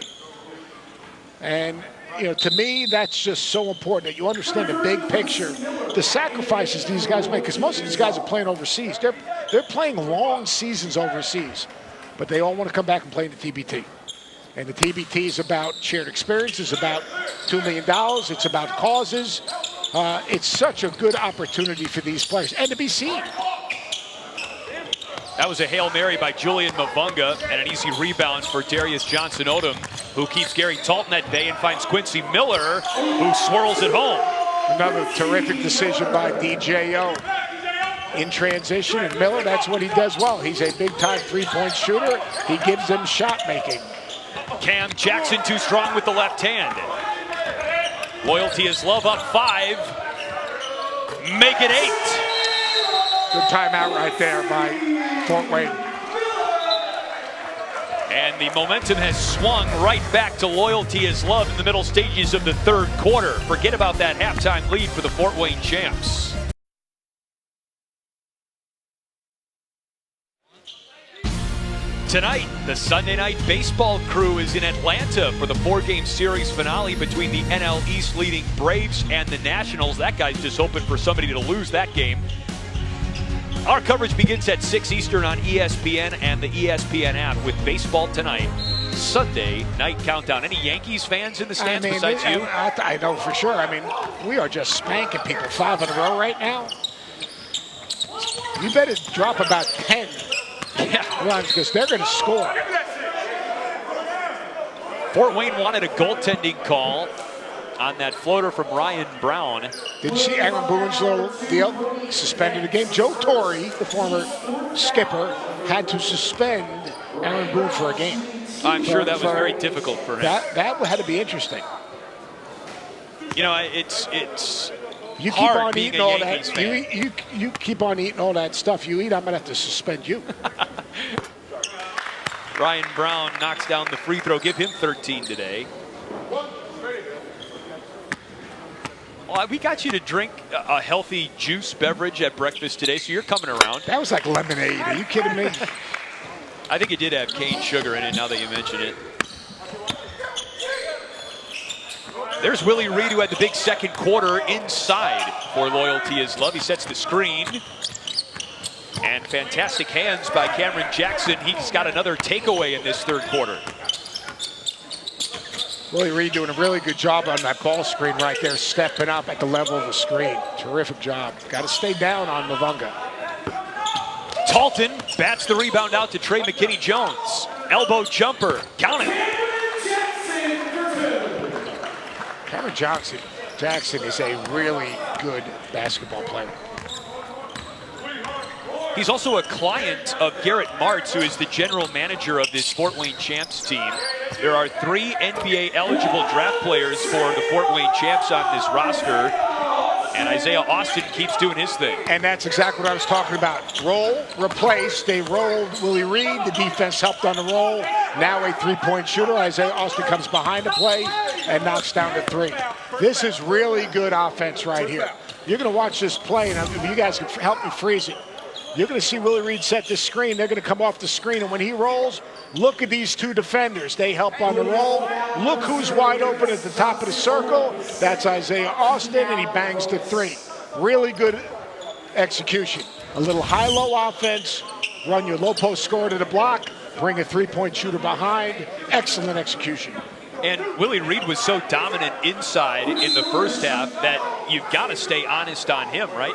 And, you know, to me, that's just so important that you understand the big picture, the sacrifices these guys make, because most of these guys are playing overseas. They're playing long seasons overseas, but they all want to come back and play in the TBT. And the TBT is about shared experience. It's about $2 million. It's about causes. It's such a good opportunity for these players and to be seen. That was a Hail Mary by Julian Mavunga and an easy rebound for Darius Johnson Odom, who keeps Gary Talton at bay and finds Quincy Miller, who swirls it home. Another terrific decision by DJO. In transition, and Miller, that's what he does well. He's a big-time three-point shooter. He gives them shot making. Cam Jackson too strong with the left hand. Loyalty is Love up 5. Make it 8. Good timeout right there by Fort Wayne. And the momentum has swung right back to Loyalty is Love in the middle stages of the third quarter. Forget about that halftime lead for the Fort Wayne champs. Tonight, the Sunday Night Baseball crew is in Atlanta for the 4-game series finale between the NL East leading Braves and the Nationals. That guy's just hoping for somebody to lose that game. Our coverage begins at 6 Eastern on ESPN and the ESPN app with Baseball Tonight, Sunday Night Countdown. Any Yankees fans in the stands besides you? I know for sure. I mean, we are just spanking people 5 in a row right now. You better drop about 10 runs because they're going to score. Fort Wayne wanted a goaltending call on that floater from Ryan Brown. Did you see Aaron Boone's little deal? Suspended a game. Joe Torre, the former skipper, had to suspend Aaron Boone for a game. I'm sure that was very difficult for him. That had to be interesting. You know, it's you keep hard on being eating a all Yankees that. fan. You keep on eating all that stuff you eat. I'm gonna have to suspend you. Ryan Brown knocks down the free throw. Give him 13 today. Well, we got you to drink a healthy juice beverage at breakfast today, so you're coming around. That was like lemonade. Are you kidding me? I think it did have cane sugar in it now that you mention it. There's Willie Reed, who had the big second quarter inside for Loyalty is Love. He sets the screen. And fantastic hands by Cameron Jackson. He's got another takeaway in this third quarter. Willie Reed doing a really good job on that ball screen right there, stepping up at the level of the screen. Terrific job. Got to stay down on Mavunga. Talton bats the rebound out to Trey McKinney-Jones. Elbow jumper. Count it. Cameron Jackson is a really good basketball player. He's also a client of Garrett Martz, who is the general manager of this Fort Wayne Champs team. There are 3 NBA-eligible draft players for the Fort Wayne Champs on this roster, and Isaiah Austin keeps doing his thing. And that's exactly what I was talking about. Roll, replace. They rolled Willie Reed. The defense helped on the roll. Now a three-point shooter. Isaiah Austin comes behind the play and knocks down to 3. This is really good offense right here. You're going to watch this play, and if you guys can help me freeze it. You're going to see Willie Reed set the screen. They're going to come off the screen, and when he rolls, look at these 2 defenders. They help on the roll. Look who's wide open at the top of the circle. That's Isaiah Austin, and he bangs to 3. Really good execution. A little high-low offense. Run your low post scorer to the block. Bring a three-point shooter behind. Excellent execution. And Willie Reed was so dominant inside in the first half that you've got to stay honest on him, right?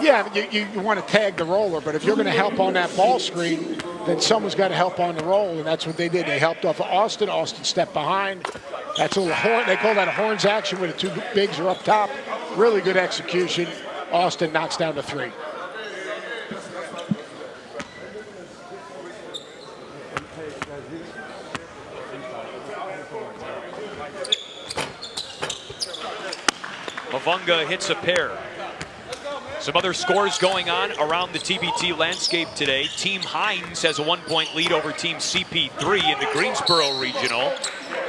Yeah, you want to tag the roller, but if you're going to help on that ball screen, then someone's got to help on the roll, and that's what they did. They helped off of Austin. Austin stepped behind. That's a little horn. They call that a horns action where the 2 bigs are up top. Really good execution. Austin knocks down to 3. Mavunga hits a pair. Some other scores going on around the TBT landscape today. Team Hines has a 1-point lead over Team CP3 in the Greensboro Regional.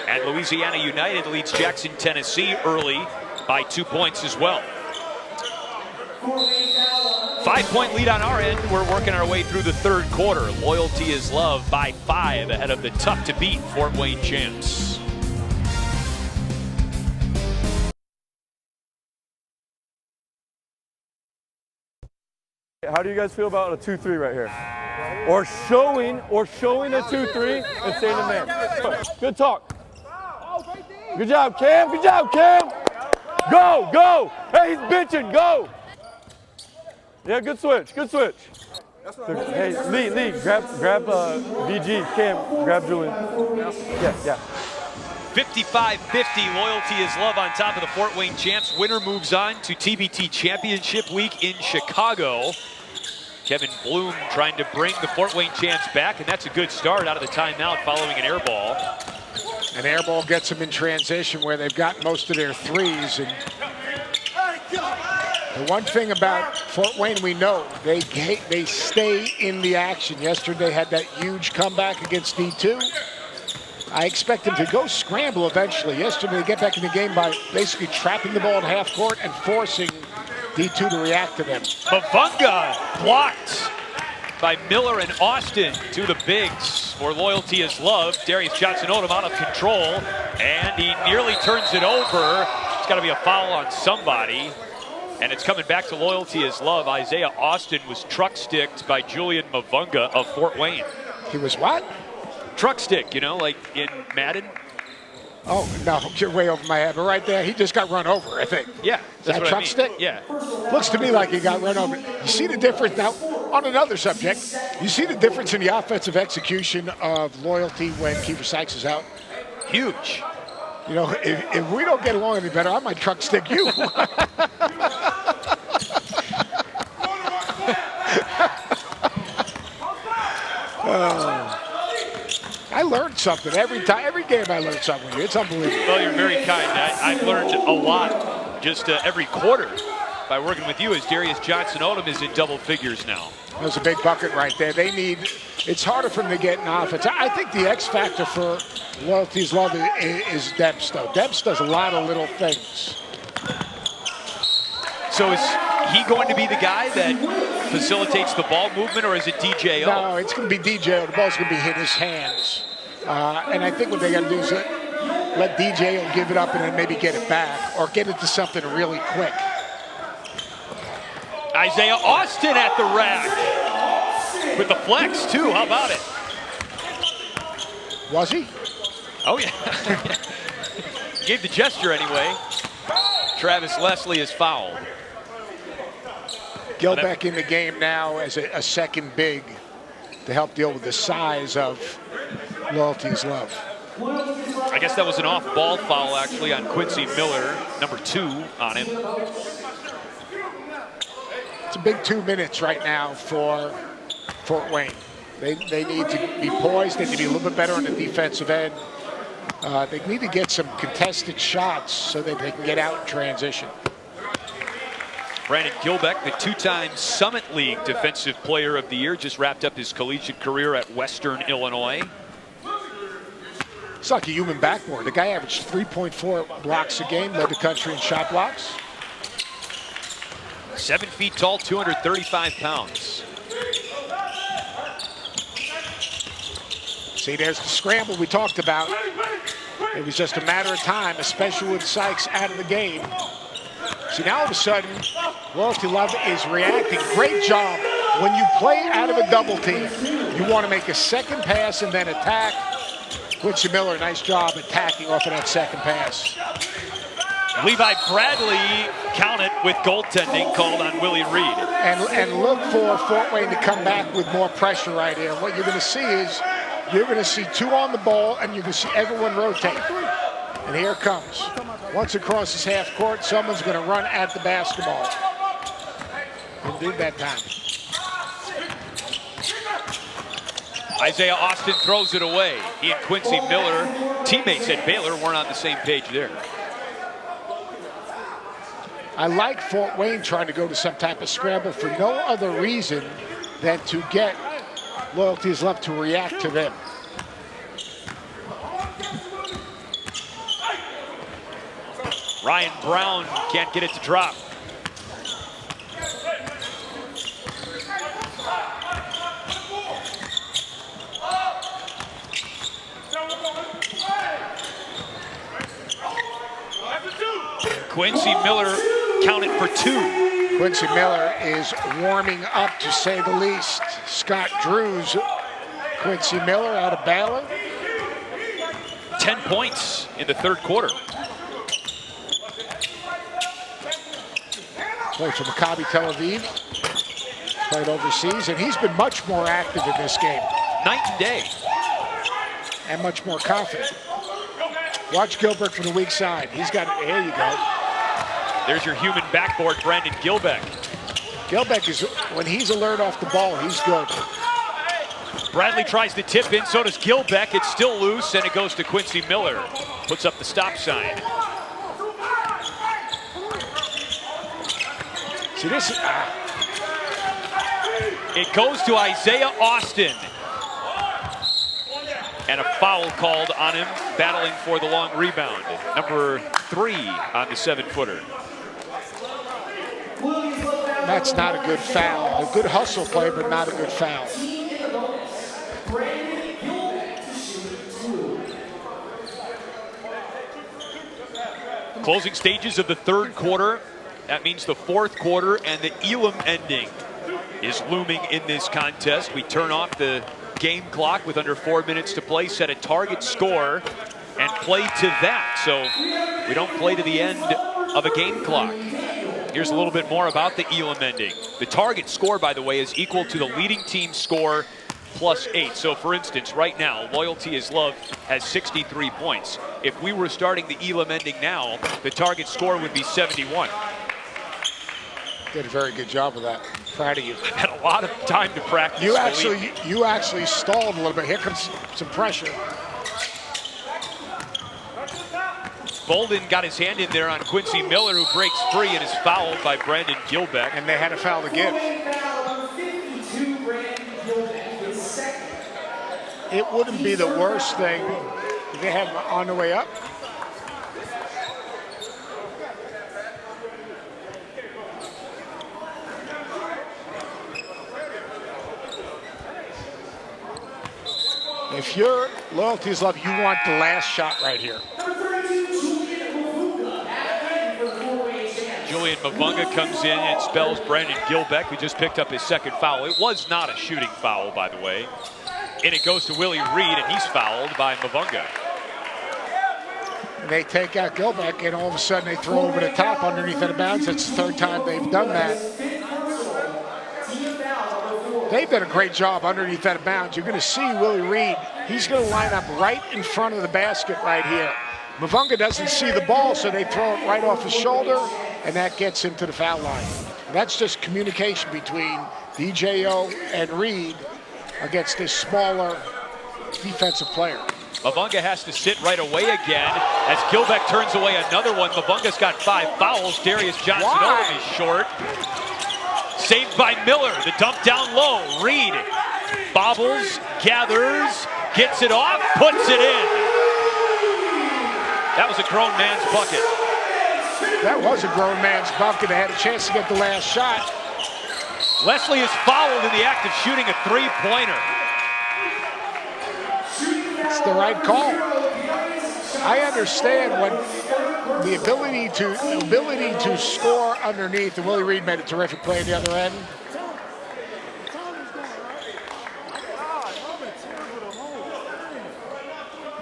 And Louisiana United leads Jackson, Tennessee early by 2 points as well. 5-point lead on our end. We're working our way through the third quarter. Loyalty is Love by 5 ahead of the tough-to-beat Fort Wayne champs. How do you guys feel about a 2-3 right here? Or showing a 2-3 and staying in man. Good talk. Good job, Cam. Good job, Cam. Go, go. Hey, he's benching. Go. Yeah, good switch. Good switch. Hey, Lee, grab VG. Cam, grab Julian. Yeah. 55-50, Loyalty is Love on top of the Fort Wayne champs. Winner moves on to TBT Championship Week in Chicago. Kevin Bloom trying to bring the Fort Wayne champs back, and that's a good start out of the timeout following an air ball. An air ball gets them in transition where they've got most of their threes. And The one thing about Fort Wayne we know, they stay in the action. Yesterday they had that huge comeback against D2. I expect them to go scramble eventually. Yesterday they get back in the game by basically trapping the ball in half court and forcing D2 to react to them. Mavunga blocked by Miller and Austin, two of the bigs for Loyalty is Love. Darius Johnson-Odom out of control, and he nearly turns it over. It's got to be a foul on somebody, and it's coming back to Loyalty is Love. Isaiah Austin was truck sticked by Julian Mavunga of Fort Wayne. He was what? Truck stick, you know, like in Madden. Oh, no, you're way over my head. But right there, he just got run over, I think. Yeah, that's that what truck I mean. stick? Yeah. Looks to me like he got run over. You see the difference now, on another subject, you see the difference in the offensive execution of Loyalty when Kiefer Sykes is out? Huge. You know, if we don't get along any better, I might truck stick you. I learned something every game. I learned something with you. It's unbelievable. Well, you're very kind. I've learned a lot just every quarter by working with you, as Darius Johnson-Odom is in double figures now. That was a big bucket right there. It's harder for them to get an offense. I think the X factor for Loyalty's Love is Debs, though. Debs does a lot of little things. So is he going to be the guy that facilitates the ball movement, or is it DJO? No, it's going to be DJO. The ball's going to be hit his hands. And I think what they got to do is let DJO give it up and then maybe get it back, or get it to something really quick. Isaiah Austin at the rack with the flex, too. How about it? Was he? Oh, yeah. Gave the gesture anyway. Travis Leslie is fouled. Gilbeck in the game now as a second big to help deal with the size of Loyalty's Love. I guess that was an off-ball foul, actually, on Quincy Miller, number 2 on him. It's a big 2 minutes right now for Fort Wayne. They need to be poised. They need to be a little bit better on the defensive end. They need to get some contested shots so that they can get out in transition. Brandon Gilbeck, the 2-time Summit League Defensive Player of the Year, just wrapped up his collegiate career at Western Illinois. It's like a human backboard. The guy averaged 3.4 blocks a game, led the country in shot blocks. 7 feet tall, 235 pounds. See, there's the scramble we talked about. It was just a matter of time, especially with Sykes out of the game. See, now all of a sudden, Loyalty Love is reacting. Great job. When you play out of a double team, you want to make a second pass and then attack. Quincy Miller, nice job attacking off of that second pass. Levi Bradley counted with goaltending called on Willie Reed. And look for Fort Wayne to come back with more pressure right here. What you're going to see is you're going to see 2 on the ball, and you're going to see everyone rotate. And here it comes. Once it crosses half court, someone's going to run at the basketball. Didn't do that time. Isaiah Austin throws it away. He and Quincy Miller, teammates at Baylor, weren't on the same page there. I like Fort Wayne trying to go to some type of scramble for no other reason than to get Loyalty's Love to react to them. Ryan Brown can't get it to drop. Quincy Miller counted for 2. Quincy Miller is warming up, to say the least. Scott Drews, Quincy Miller out of Baylor. 10 points in the third quarter. Played for Maccabi Tel Aviv. Played overseas, and he's been much more active in this game. Night and day. And much more confident. Watch Gilbert from the weak side. He's got it. There you go. There's your human backboard, Brandon Gilbeck. Gilbeck is, when he's alert off the ball, he's good. Bradley tries to tip in, so does Gilbeck. It's still loose, and it goes to Quincy Miller. Puts up the stop sign. See, this is... It goes to Isaiah Austin. And a foul called on him, battling for the long rebound. Number 3 on the 7-footer. That's not a good foul. A good hustle play, but not a good foul. Closing stages of the third quarter. That means the fourth quarter and the Elam ending is looming in this contest. We turn off the game clock with under 4 minutes to play, set a target score, and play to that. So we don't play to the end of a game clock. Here's a little bit more about the Elam ending. The target score, by the way, is equal to the leading team score plus 8. So for instance, right now, Loyalty is Love has 63 points. If we were starting the Elam ending now, the target score would be 71. Did a very good job of that. Proud of you. Had a lot of time to practice. You actually stalled a little bit. Here comes some pressure. Bolden got his hand in there on Quincy Miller, who breaks free and is fouled by Brandon Gilbeck. And they had a foul to give. It wouldn't be the worst thing if they have on the way up. If you're Loyalty is Love, you want the last shot right here. Julian Mavunga comes in and expels Brandon Gilbeck, who just picked up his second foul. It was not a shooting foul, by the way. And it goes to Willie Reed, and he's fouled by Mavunga. And they take out Gilbeck, and all of a sudden they throw over the top underneath out of bounds. It's the third time they've done that. They've done a great job underneath out of bounds. You're going to see Willie Reed. He's going to line up right in front of the basket right here. Mavunga doesn't see the ball, so they throw it right off his shoulder, and that gets him to the foul line. And that's just communication between DJO and Reed against this smaller defensive player. Mavunga has to sit right away again as Gilbeck turns away another one. Mavunga's got 5 fouls. Darius Johnson is short. Saved by Miller. The dump down low. Reed bobbles, gathers, gets it off, puts it in. That was a grown man's bucket. That was a grown man's bucket. They had a chance to get the last shot. Leslie is fouled in the act of shooting a three-pointer. It's the right call. I understand when the ability to score underneath, and Willie Reed made a terrific play at the other end.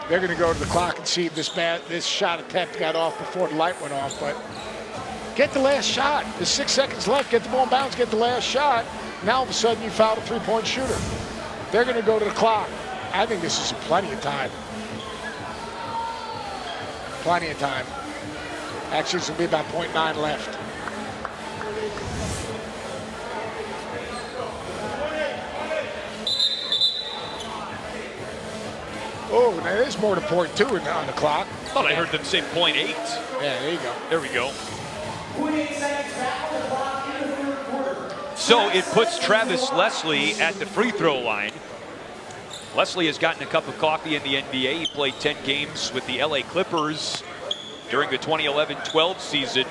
They're going to go to the clock and see if this shot attempt got off before the light went off, but get the last shot. There's 6 seconds left. Get the ball in bounds, get the last shot. Now all of a sudden you fouled a three-point shooter. They're going to go to the clock. I think this is plenty of time. Plenty of time. Actually, it's going to be about 0.9 left. Oh, now there's more to 0.2 on the clock. I thought I heard them say 0.8. Yeah, there you go. There we go. So it puts Travis Leslie at the free throw line. Leslie has gotten a cup of coffee in the NBA. He played 10 games with the LA Clippers during the 2011-12 season.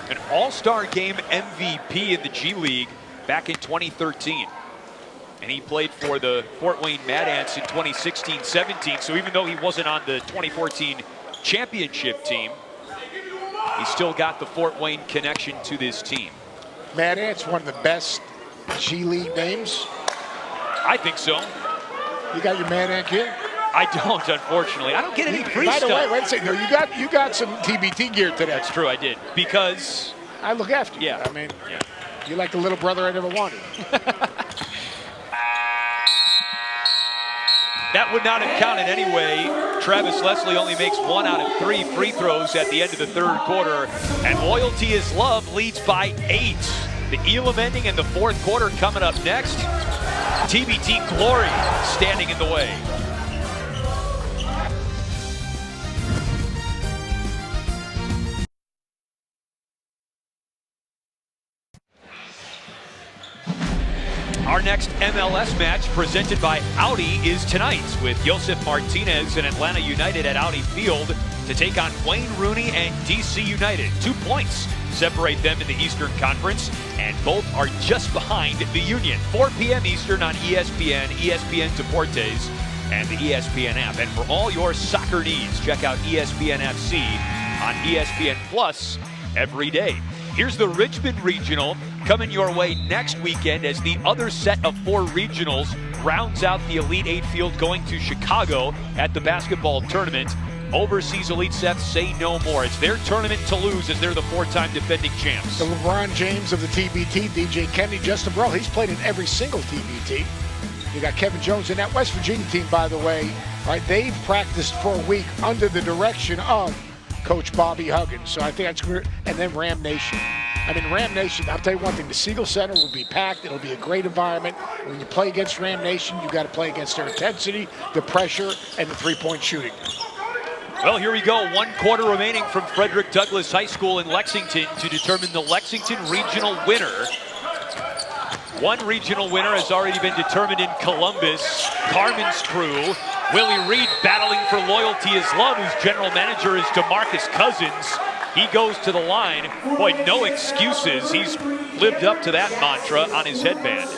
An All-Star Game MVP in the G League back in 2013. And he played for the Fort Wayne Mad Ants in 2016-17. So even though he wasn't on the 2014 championship team, he still got the Fort Wayne connection to this team. Mad Ants, one of the best G League names. I think so. You got your Mad Ant gear? I don't, unfortunately. I don't get any free stuff. By the way, wait a second. No, you got some TBT gear today. That's true, I did. Because I look after you. Yeah. I mean, you're like the little brother I never wanted. That would not have counted anyway. Travis Leslie only makes 1 out of 3 free throws at the end of the third quarter. And Loyalty is Love leads by 8. The Elam ending in the fourth quarter coming up next. TBT Glory standing in the way. Our next MLS match presented by Audi is tonight with Josef Martinez and Atlanta United at Audi Field to take on Wayne Rooney and DC United. 2 points separate them in the Eastern Conference, and both are just behind the Union. 4 p.m. Eastern on ESPN, ESPN Deportes, and the ESPN app. And for all your soccer needs, check out ESPN FC on ESPN Plus every day. Here's the Richmond Regional coming your way next weekend as the other set of 4 regionals rounds out the Elite 8 field going to Chicago at the basketball tournament. Overseas Elite Sets say no more. It's their tournament to lose as they're the 4-time defending champs. The LeBron James of the TBT, DJ Kennedy, Justin Burrell, he's played in every single TBT. You got Kevin Jones in that West Virginia team, by the way. Right, they've practiced for a week under the direction of Coach Bobby Huggins. So I think that's great. And then Ram Nation. I mean, Ram Nation, I'll tell you one thing, the Siegel Center will be packed. It'll be a great environment. When you play against Ram Nation, you got to play against their intensity, the pressure, and the three-point shooting. Well, here we go. 1 quarter remaining from Frederick Douglass High School in Lexington to determine the Lexington regional winner. One regional winner has already been determined in Columbus. Carmen's crew. Willie Reed battling for Loyalty is Love, whose general manager is DeMarcus Cousins. He goes to the line. Boy, no excuses. He's lived up to that mantra on his headband.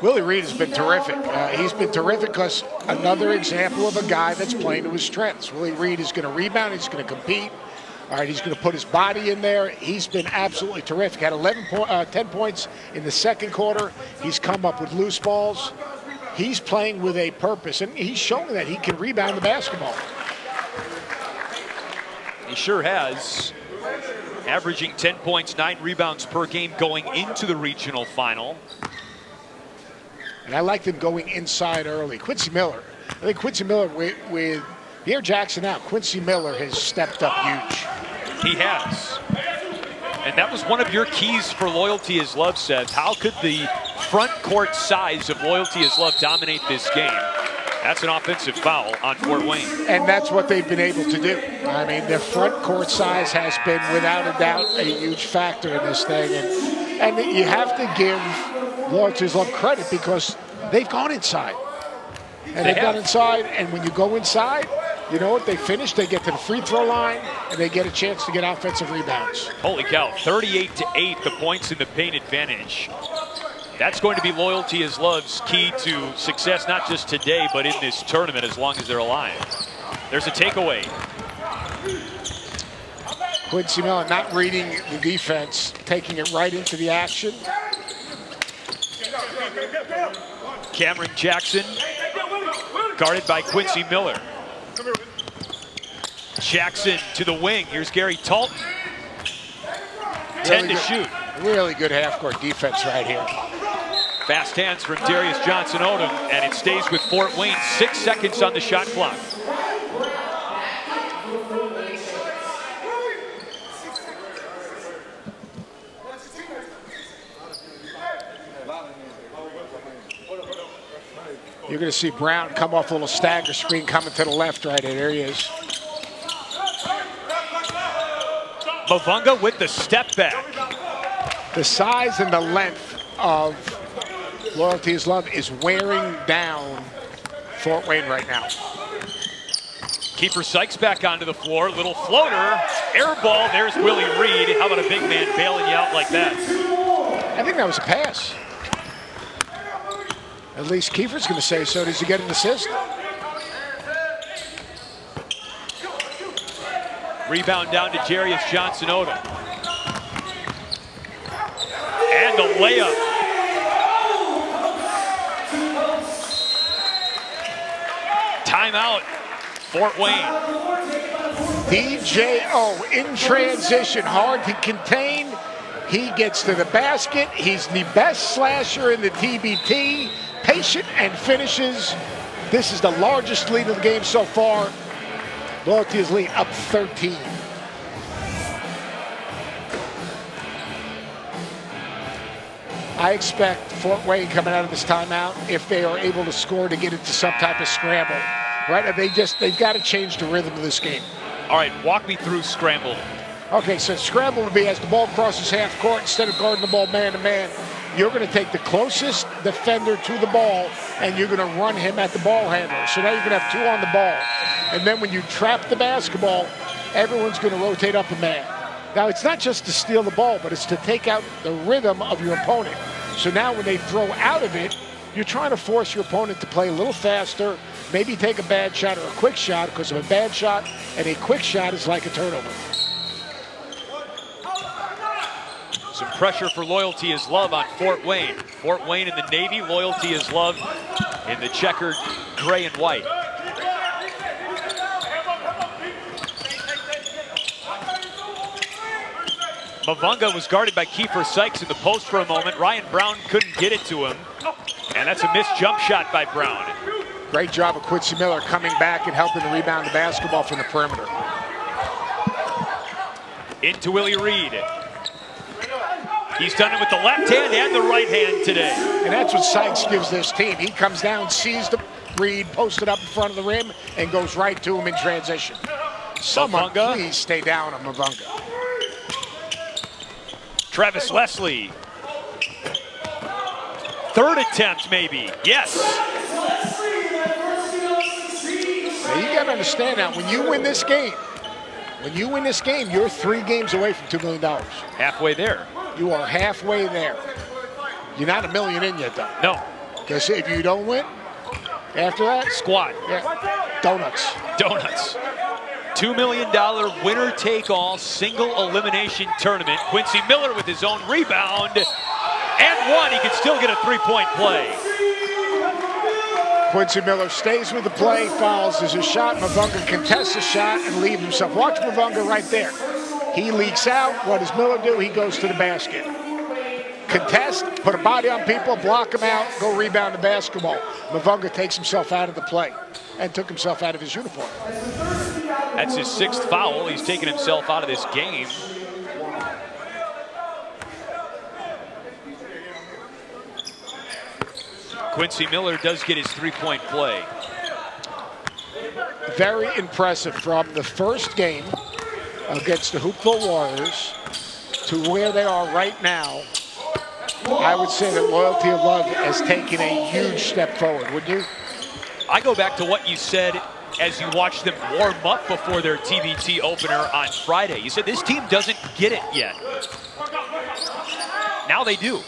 Willie Reed has been terrific. He's been terrific because another example of a guy that's playing to his strengths. Willie Reed is going to rebound. He's going to compete. All right, he's going to put his body in there. He's been absolutely terrific. Had 10 points in the second quarter. He's come up with loose balls. He's playing with a purpose, and he's showing that he can rebound the basketball. He sure has. Averaging 10 points, 9 rebounds per game going into the regional final. And I like them going inside early. Quincy Miller. I think Quincy Miller with Pierre Jackson out, Quincy Miller has stepped up huge. He has. And that was one of your keys for Loyalty is Love, Seth. How could the front court size of Loyalty is Love dominate this game? That's an offensive foul on Fort Wayne. And that's what they've been able to do. I mean, their front court size has been, without a doubt, a huge factor in this thing. And you have to give Loyalty is Love credit because they've gone inside. And they've gone inside, and when you go inside, you know what? They finish, they get to the free throw line, and they get a chance to get offensive rebounds. Holy cow, 38-8, the points in the paint advantage. That's going to be Loyalty is Love's key to success, not just today, but in this tournament as long as they're alive. There's a takeaway. Quincy Miller not reading the defense, taking it right into the action. Cameron Jackson, guarded by Quincy Miller. Jackson to the wing. Here's Gary Talton. 10 to shoot. Really good half-court defense right here. Fast hands from Darius Johnson-Odom, and it stays with Fort Wayne. 6 seconds on the shot clock. You're going to see Brown come off a little stagger screen coming to the left right here. There he is. Mavunga with the step back. The size and the length of Loyalty is Love is wearing down Fort Wayne right now. Keeper Sykes back onto the floor. Little floater. Air ball. There's Willie Reed. How about a big man bailing you out like that? I think that was a pass. At least Kiefer's going to say so. Does he get an assist? Rebound down to Darius Johnson-Odom. And the layup. Timeout, Fort Wayne. DJO in transition, hard to contain. He gets to the basket. He's the best slasher in the TBT. Patient and finishes. This is the largest lead of the game so far. Loyalty is lead up 13. I expect Fort Wayne coming out of this timeout, if they are able to score, to get into some type of scramble. Right? They've got to change the rhythm of this game. All right, walk me through scramble. Okay, so scramble would be as the ball crosses half court, instead of guarding the ball man-to-man, you're going to take the closest defender to the ball, and you're going to run him at the ball handler. So now you're going to have 2 on the ball. And then when you trap the basketball, everyone's going to rotate up a man. Now, it's not just to steal the ball, but it's to take out the rhythm of your opponent. So now when they throw out of it, you're trying to force your opponent to play a little faster, maybe take a bad shot or a quick shot, because of a bad shot and a quick shot is like a turnover. Some pressure for Loyalty is Love on Fort Wayne. Fort Wayne in the navy, Loyalty is Love in the checkered gray and white. Mavunga was guarded by Kiefer Sykes in the post for a moment. Ryan Brown couldn't get it to him. And that's a missed jump shot by Brown. Great job of Quincy Miller coming back and helping to rebound the basketball from the perimeter. Into Willie Reed. He's done it with the left hand and the right hand today. And that's what Sykes gives this team. He comes down, sees the Reed posted up in front of the rim, and goes right to him in transition. Someone Mavunga. please stay down on Mavunga. Travis Leslie. Third attempt, maybe. Yes. Now you got to understand that when you win this game, you're 3 games away from $2 million. Halfway there. You are halfway there. You're not $1 million in yet, though. No. Because if you don't win, after that, Squad. yeah, donuts. Donuts. $2 million winner-take-all single elimination tournament. Quincy Miller with his own rebound. And one, he can still get a 3-point play. Quincy Miller stays with the play, fouls. There's a shot. Mavunga contests the shot and leaves himself. Watch Mavunga right there. He leaks out. What does Miller do? He goes to the basket. Contest, put a body on people, block him out, go rebound the basketball. Mavunga takes himself out of the play and took himself out of his uniform. That's his 6th foul. He's taken himself out of this game. Quincy Miller does get his 3-point play. Very impressive from the first game against the Hoopville Warriors to where they are right now. I would say that Loyalty of Love has taken a huge step forward, wouldn't you? I go back to what you said as you watched them warm up before their TBT opener on Friday. You said this team doesn't get it yet. Now they do.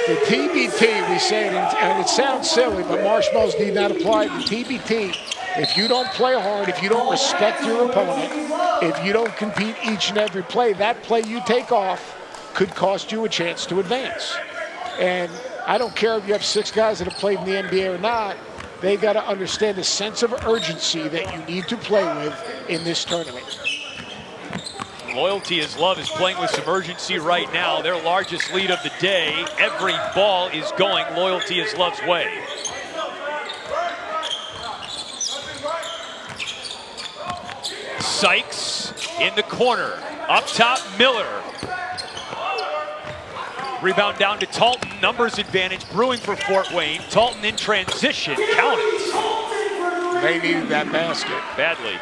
The TBT, we say it, and it sounds silly, but marshmallows need not apply. The TBT, if you don't play hard, if you don't respect your opponent, if you don't compete each and every play, that play you take off could cost you a chance to advance. And I don't care if you have 6 guys that have played in the NBA or not, they got to understand the sense of urgency that you need to play with in this tournament. Loyalty is Love is playing with some urgency right now. Their largest lead of the day. Every ball is going Loyalty is Love's way. Sykes in the corner. Up top, Miller. Rebound down to Talton. Numbers advantage brewing for Fort Wayne. Talton in transition. Count it. They needed that basket. Badly.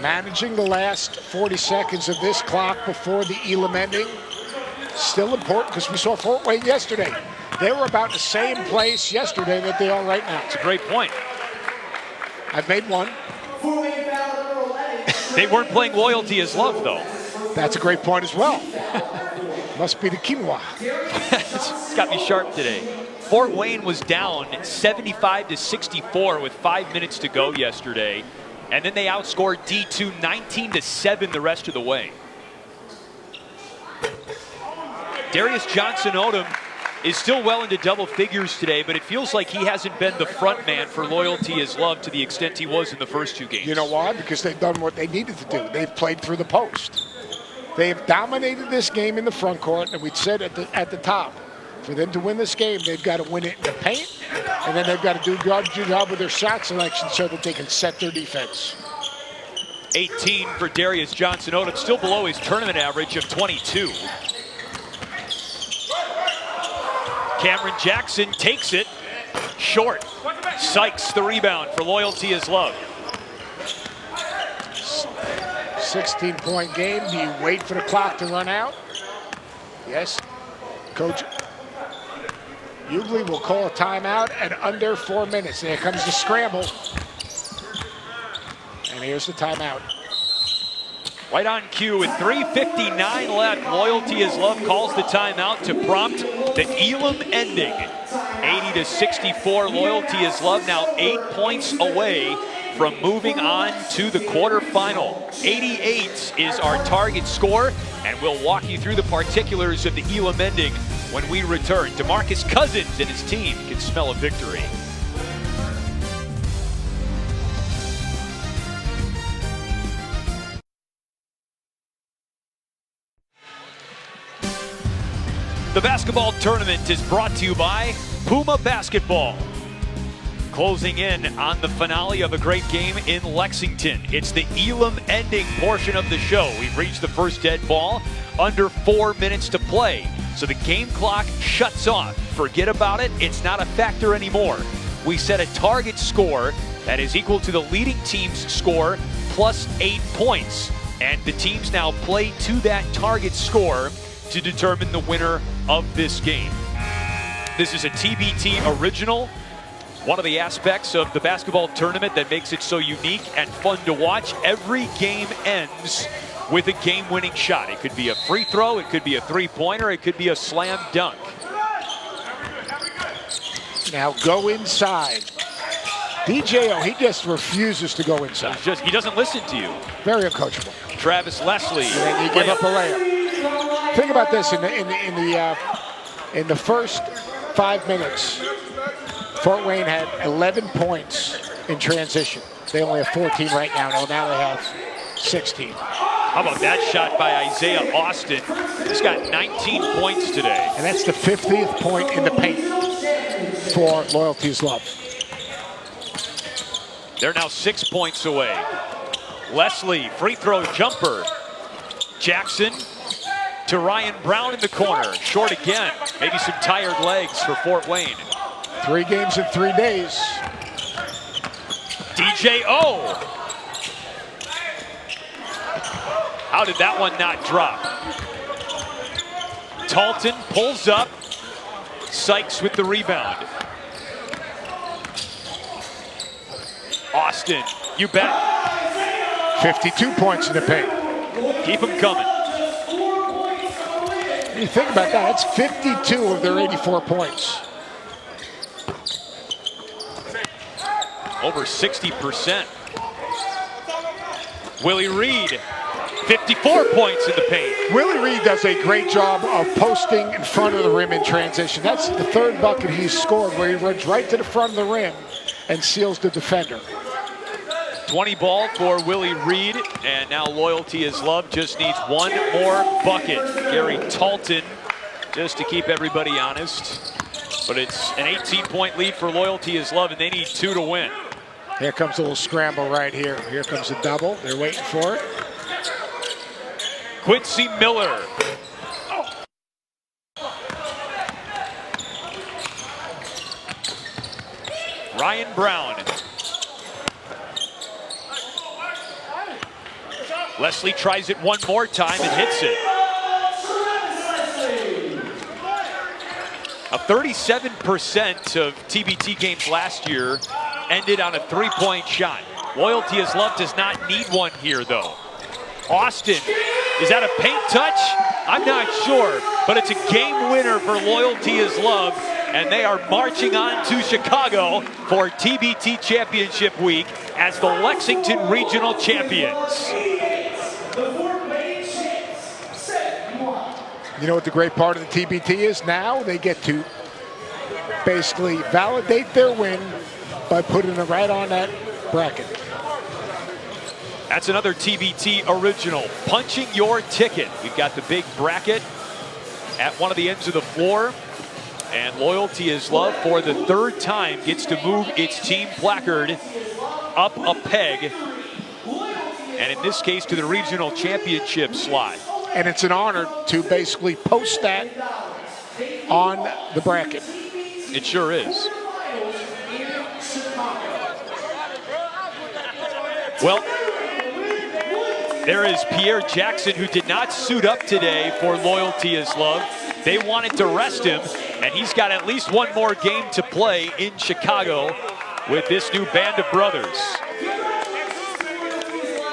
Managing the last 40 seconds of this clock before the Elam ending. Still important because we saw Fort Wayne yesterday. They were about the same place yesterday that they are right now. It's a great point. I've made one. They weren't playing Loyalty as Love, though. That's a great point as well. Must be the quinoa. It's got me sharp today. Fort Wayne was down 75-64 with 5 minutes to go yesterday. And then they outscored D2 19-7 the rest of the way. Darius Johnson-Odom is still well into double figures today, but it feels like he hasn't been the front man for Loyalty is Love to the extent he was in the first 2 games. You know why? Because they've done what they needed to do. They've played through the post. They have dominated this game in the front court, and we said at the top, for them to win this game, they've got to win it in the paint, and then they've got to do a good job with their shot selection so that they can set their defense. 18 for Darius Johnson-Odom, still below his tournament average of 22. Cameron Jackson takes it short. Sykes the rebound for Loyalty is Love. 16-point game. Do you wait for the clock to run out? Yes. Coach Hughley will call a timeout at under 4 minutes. There comes the scramble. And here's the timeout. Right on cue with 3:59 left. Loyalty is Love calls the timeout to prompt the Elam ending. 80-64. Loyalty is Love now 8 points away from moving on to the quarterfinal. 88 is our target score, and we'll walk you through the particulars of the Elam ending when we return. DeMarcus Cousins and his team can smell a victory. The basketball tournament is brought to you by Puma Basketball. Closing in on the finale of a great game in Lexington. It's the Elam ending portion of the show. We've reached the first dead ball, under 4 minutes to play. So the game clock shuts off. Forget about it, it's not a factor anymore. We set a target score that is equal to the leading team's score plus 8 points. And the teams now play to that target score to determine the winner of this game. This is a TBT original. One of the aspects of the basketball tournament that makes it so unique and fun to watch. Every game ends with a game-winning shot. It could be a free throw, it could be a three-pointer, it could be a slam dunk. Now go inside. DJO, he just refuses to go inside. He doesn't listen to you. Very uncoachable. Travis Leslie. And then you give up a layup. Think about this in the first 5 minutes. Fort Wayne had 11 points in transition. They only have 14 right now. Now they have 16. How about that shot by Isaiah Austin? He's got 19 points today. And that's the 50th point in the paint for Loyalty's Love. They're now 6 points away. Leslie, free throw jumper. Jackson to Ryan Brown in the corner. Short again. Maybe some tired legs for Fort Wayne. 3 games in 3 days. DJO. How did that one not drop? Talton pulls up. Sykes with the rebound. Austin, you bet. 52 points in the paint. Keep them coming. When you think about that, that's 52 of their 84 points. Over 60%. Willie Reed, 54 points in the paint. Willie Reed does a great job of posting in front of the rim in transition. That's the 3rd bucket he's scored, where he runs right to the front of the rim and seals the defender. 20 ball for Willie Reed, and now Loyalty is Love just needs one more bucket. Gary Talton, just to keep everybody honest. But it's an 18-point lead for Loyalty is Love, and they need 2 to win. Here comes a little scramble right here. Here comes a double. They're waiting for it. Quincy Miller. Ryan Brown. Leslie tries it one more time and hits it. A 37% of TBT games last year ended on a 3-point shot. Loyalty is Love does not need one here, though. Austin, is that a paint touch? I'm not sure, but it's a game winner for Loyalty is Love, and they are marching on to Chicago for TBT Championship Week as the Lexington Regional Champions. You know what the great part of the TBT is? Now they get to basically validate their win by putting it right on that bracket. That's another TBT original. Punching your ticket. We've got the big bracket at one of the ends of the floor. And Loyalty is Love, for the 3rd time, gets to move its team placard up a peg. And in this case, to the regional championship slot. And it's an honor to basically post that on the bracket. It sure is. Well, There is Pierre Jackson, who did not suit up today for Loyalty is Love. They wanted to rest him, and he's got at least one more game to play in Chicago with this new band of brothers.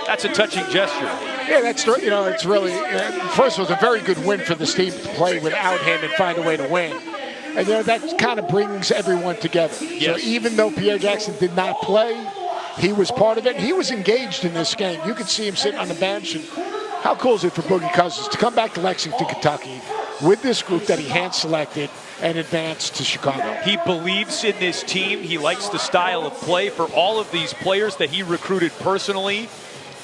That's a touching gesture. Yeah, that's, you know, it's really, first of all, it's a very good win for this team to play without him and find a way to win. And, you know, that kind of brings everyone together. Yes. So even though Pierre Jackson did not play, he was part of it. He was engaged in this game. You could see him sitting on the bench. And how cool is it for Boogie Cousins to come back to Lexington, Kentucky with this group that he hand-selected and advanced to Chicago? He believes in this team. He likes the style of play. For all of these players that he recruited personally,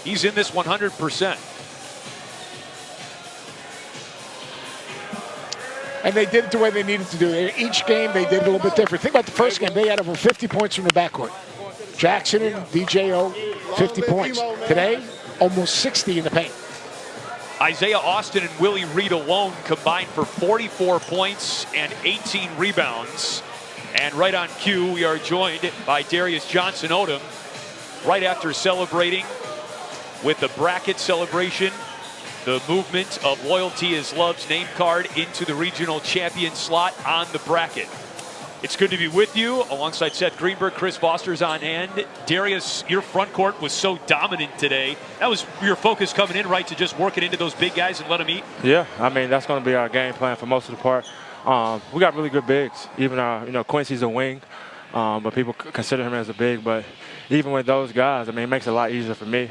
he's in this 100%. And they did it the way they needed to do it. Each game, they did it a little bit different. Think about the first game. They had over 50 points from the backcourt. Jackson and DJO, 50 points. Today, almost 60 in the paint. Isaiah Austin and Willie Reed alone combined for 44 points and 18 rebounds. And right on cue, we are joined by Darius Johnson-Odom right after celebrating with the bracket celebration, the movement of Loyalty is Love's name card into the regional champion slot on the bracket. It's good to be with you alongside Seth Greenberg. Chris Foster's on hand. Darius, your front court was so dominant today. That was your focus coming in, right, to just work it into those big guys and let them eat? Yeah, I mean, that's going to be our game plan for most of the part. We got really good bigs. Even Quincy's a wing, but people consider him as a big. But even with those guys, I mean, it makes it a lot easier for me.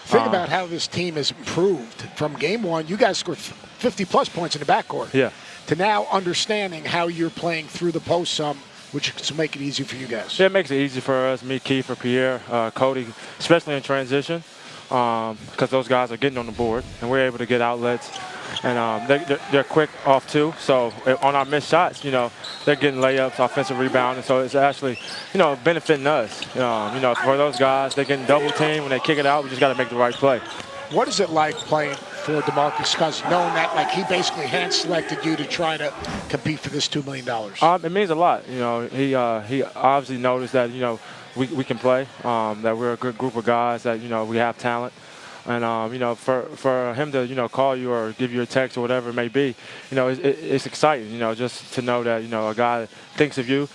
Think about how this team has improved from game one. You guys scored 50-plus points in the backcourt. Yeah. To now understanding how you're playing through the post some, which to make it easy for you guys. Yeah, it makes it easy for us, me, Kiefer, Pierre, Cody, especially in transition, because those guys are getting on the board, and we're able to get outlets. And they're quick off, too. So on our missed shots, they're getting layups, offensive rebounding. So it's actually, benefiting us. For those guys, they're getting double teamed. When they kick it out, we just got to make the right play. What is it like playing for DeMarcus Cousins, knowing that he basically hand-selected you to try to compete for this $2 million? It means a lot. He obviously noticed that, we can play, that we're a good group of guys, that, we have talent. And, for him to, call you or give you a text or whatever it may be, it's exciting, just to know that, a guy thinks of you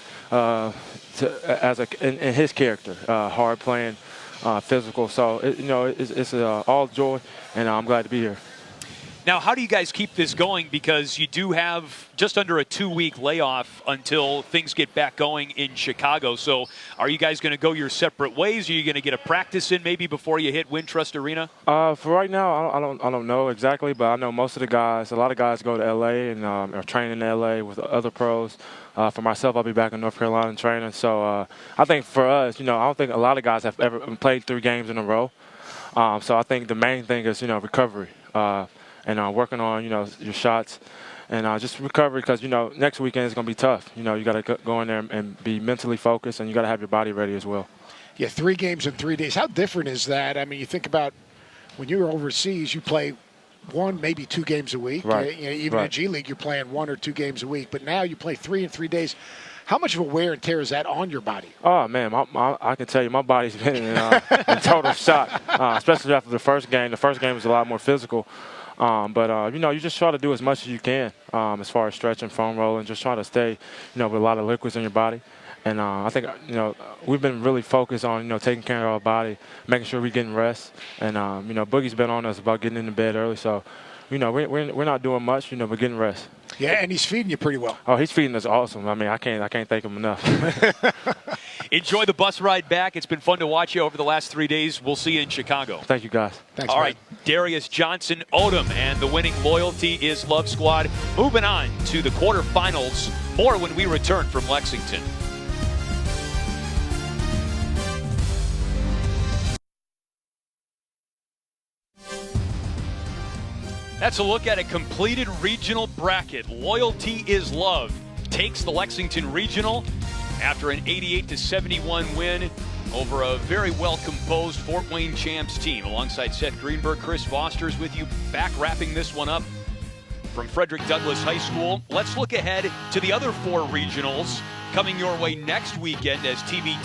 in his character, hard playing, physical. So, it's all joy, and I'm glad to be here. Now, how do you guys keep this going? Because you do have just under a 2-week layoff until things get back going in Chicago. So are you guys going to go your separate ways? Are you going to get a practice in maybe before you hit Wintrust Arena? For right now, I don't know exactly, but I know most of the guys, a lot of guys go to L.A. and are training in L.A. with other pros. For myself, I'll be back in North Carolina and training. So I think for us, I don't think a lot of guys have ever played 3 games in a row. So I think the main thing is, recovery. And working on, your shots and just recovery because, next weekend is going to be tough. You got to go in there and be mentally focused, and you got to have your body ready as well. Yeah, 3 games in 3 days. How different is that? I mean, you think about when you were overseas, you play 1, maybe 2 games a week. Right. Even in G League, you're playing 1 or 2 games a week. But now you play 3 in 3 days. How much of a wear and tear is that on your body? Oh, man, I can tell you my body's been in total shock, especially after the first game. The first game was a lot more physical. But you just try to do as much as you can as far as stretching, foam rolling, just try to stay, with a lot of liquids in your body. And I think, we've been really focused on, taking care of our body, making sure we're getting rest. And, Boogie's been on us about getting into bed early. So, we're not doing much, but getting rest. Yeah, and he's feeding you pretty well. Oh, he's feeding us awesome. I mean, I can't thank him enough. Enjoy the bus ride back. It's been fun to watch you over the last 3 days. We'll see you in Chicago. Thank you, guys. Thanks, All man. right, Darius Johnson-Odom and the winning Loyalty is Love squad moving on to the quarterfinals. More when we return from Lexington. That's a look at a completed regional bracket. Loyalty is Love takes the Lexington Regional after an 88-71 win over a very well-composed Fort Wayne Champs team. Alongside Seth Greenberg, Chris Foster's with you, back wrapping this one up from Frederick Douglass High School. Let's look ahead to the other 4 regionals coming your way next weekend as TBT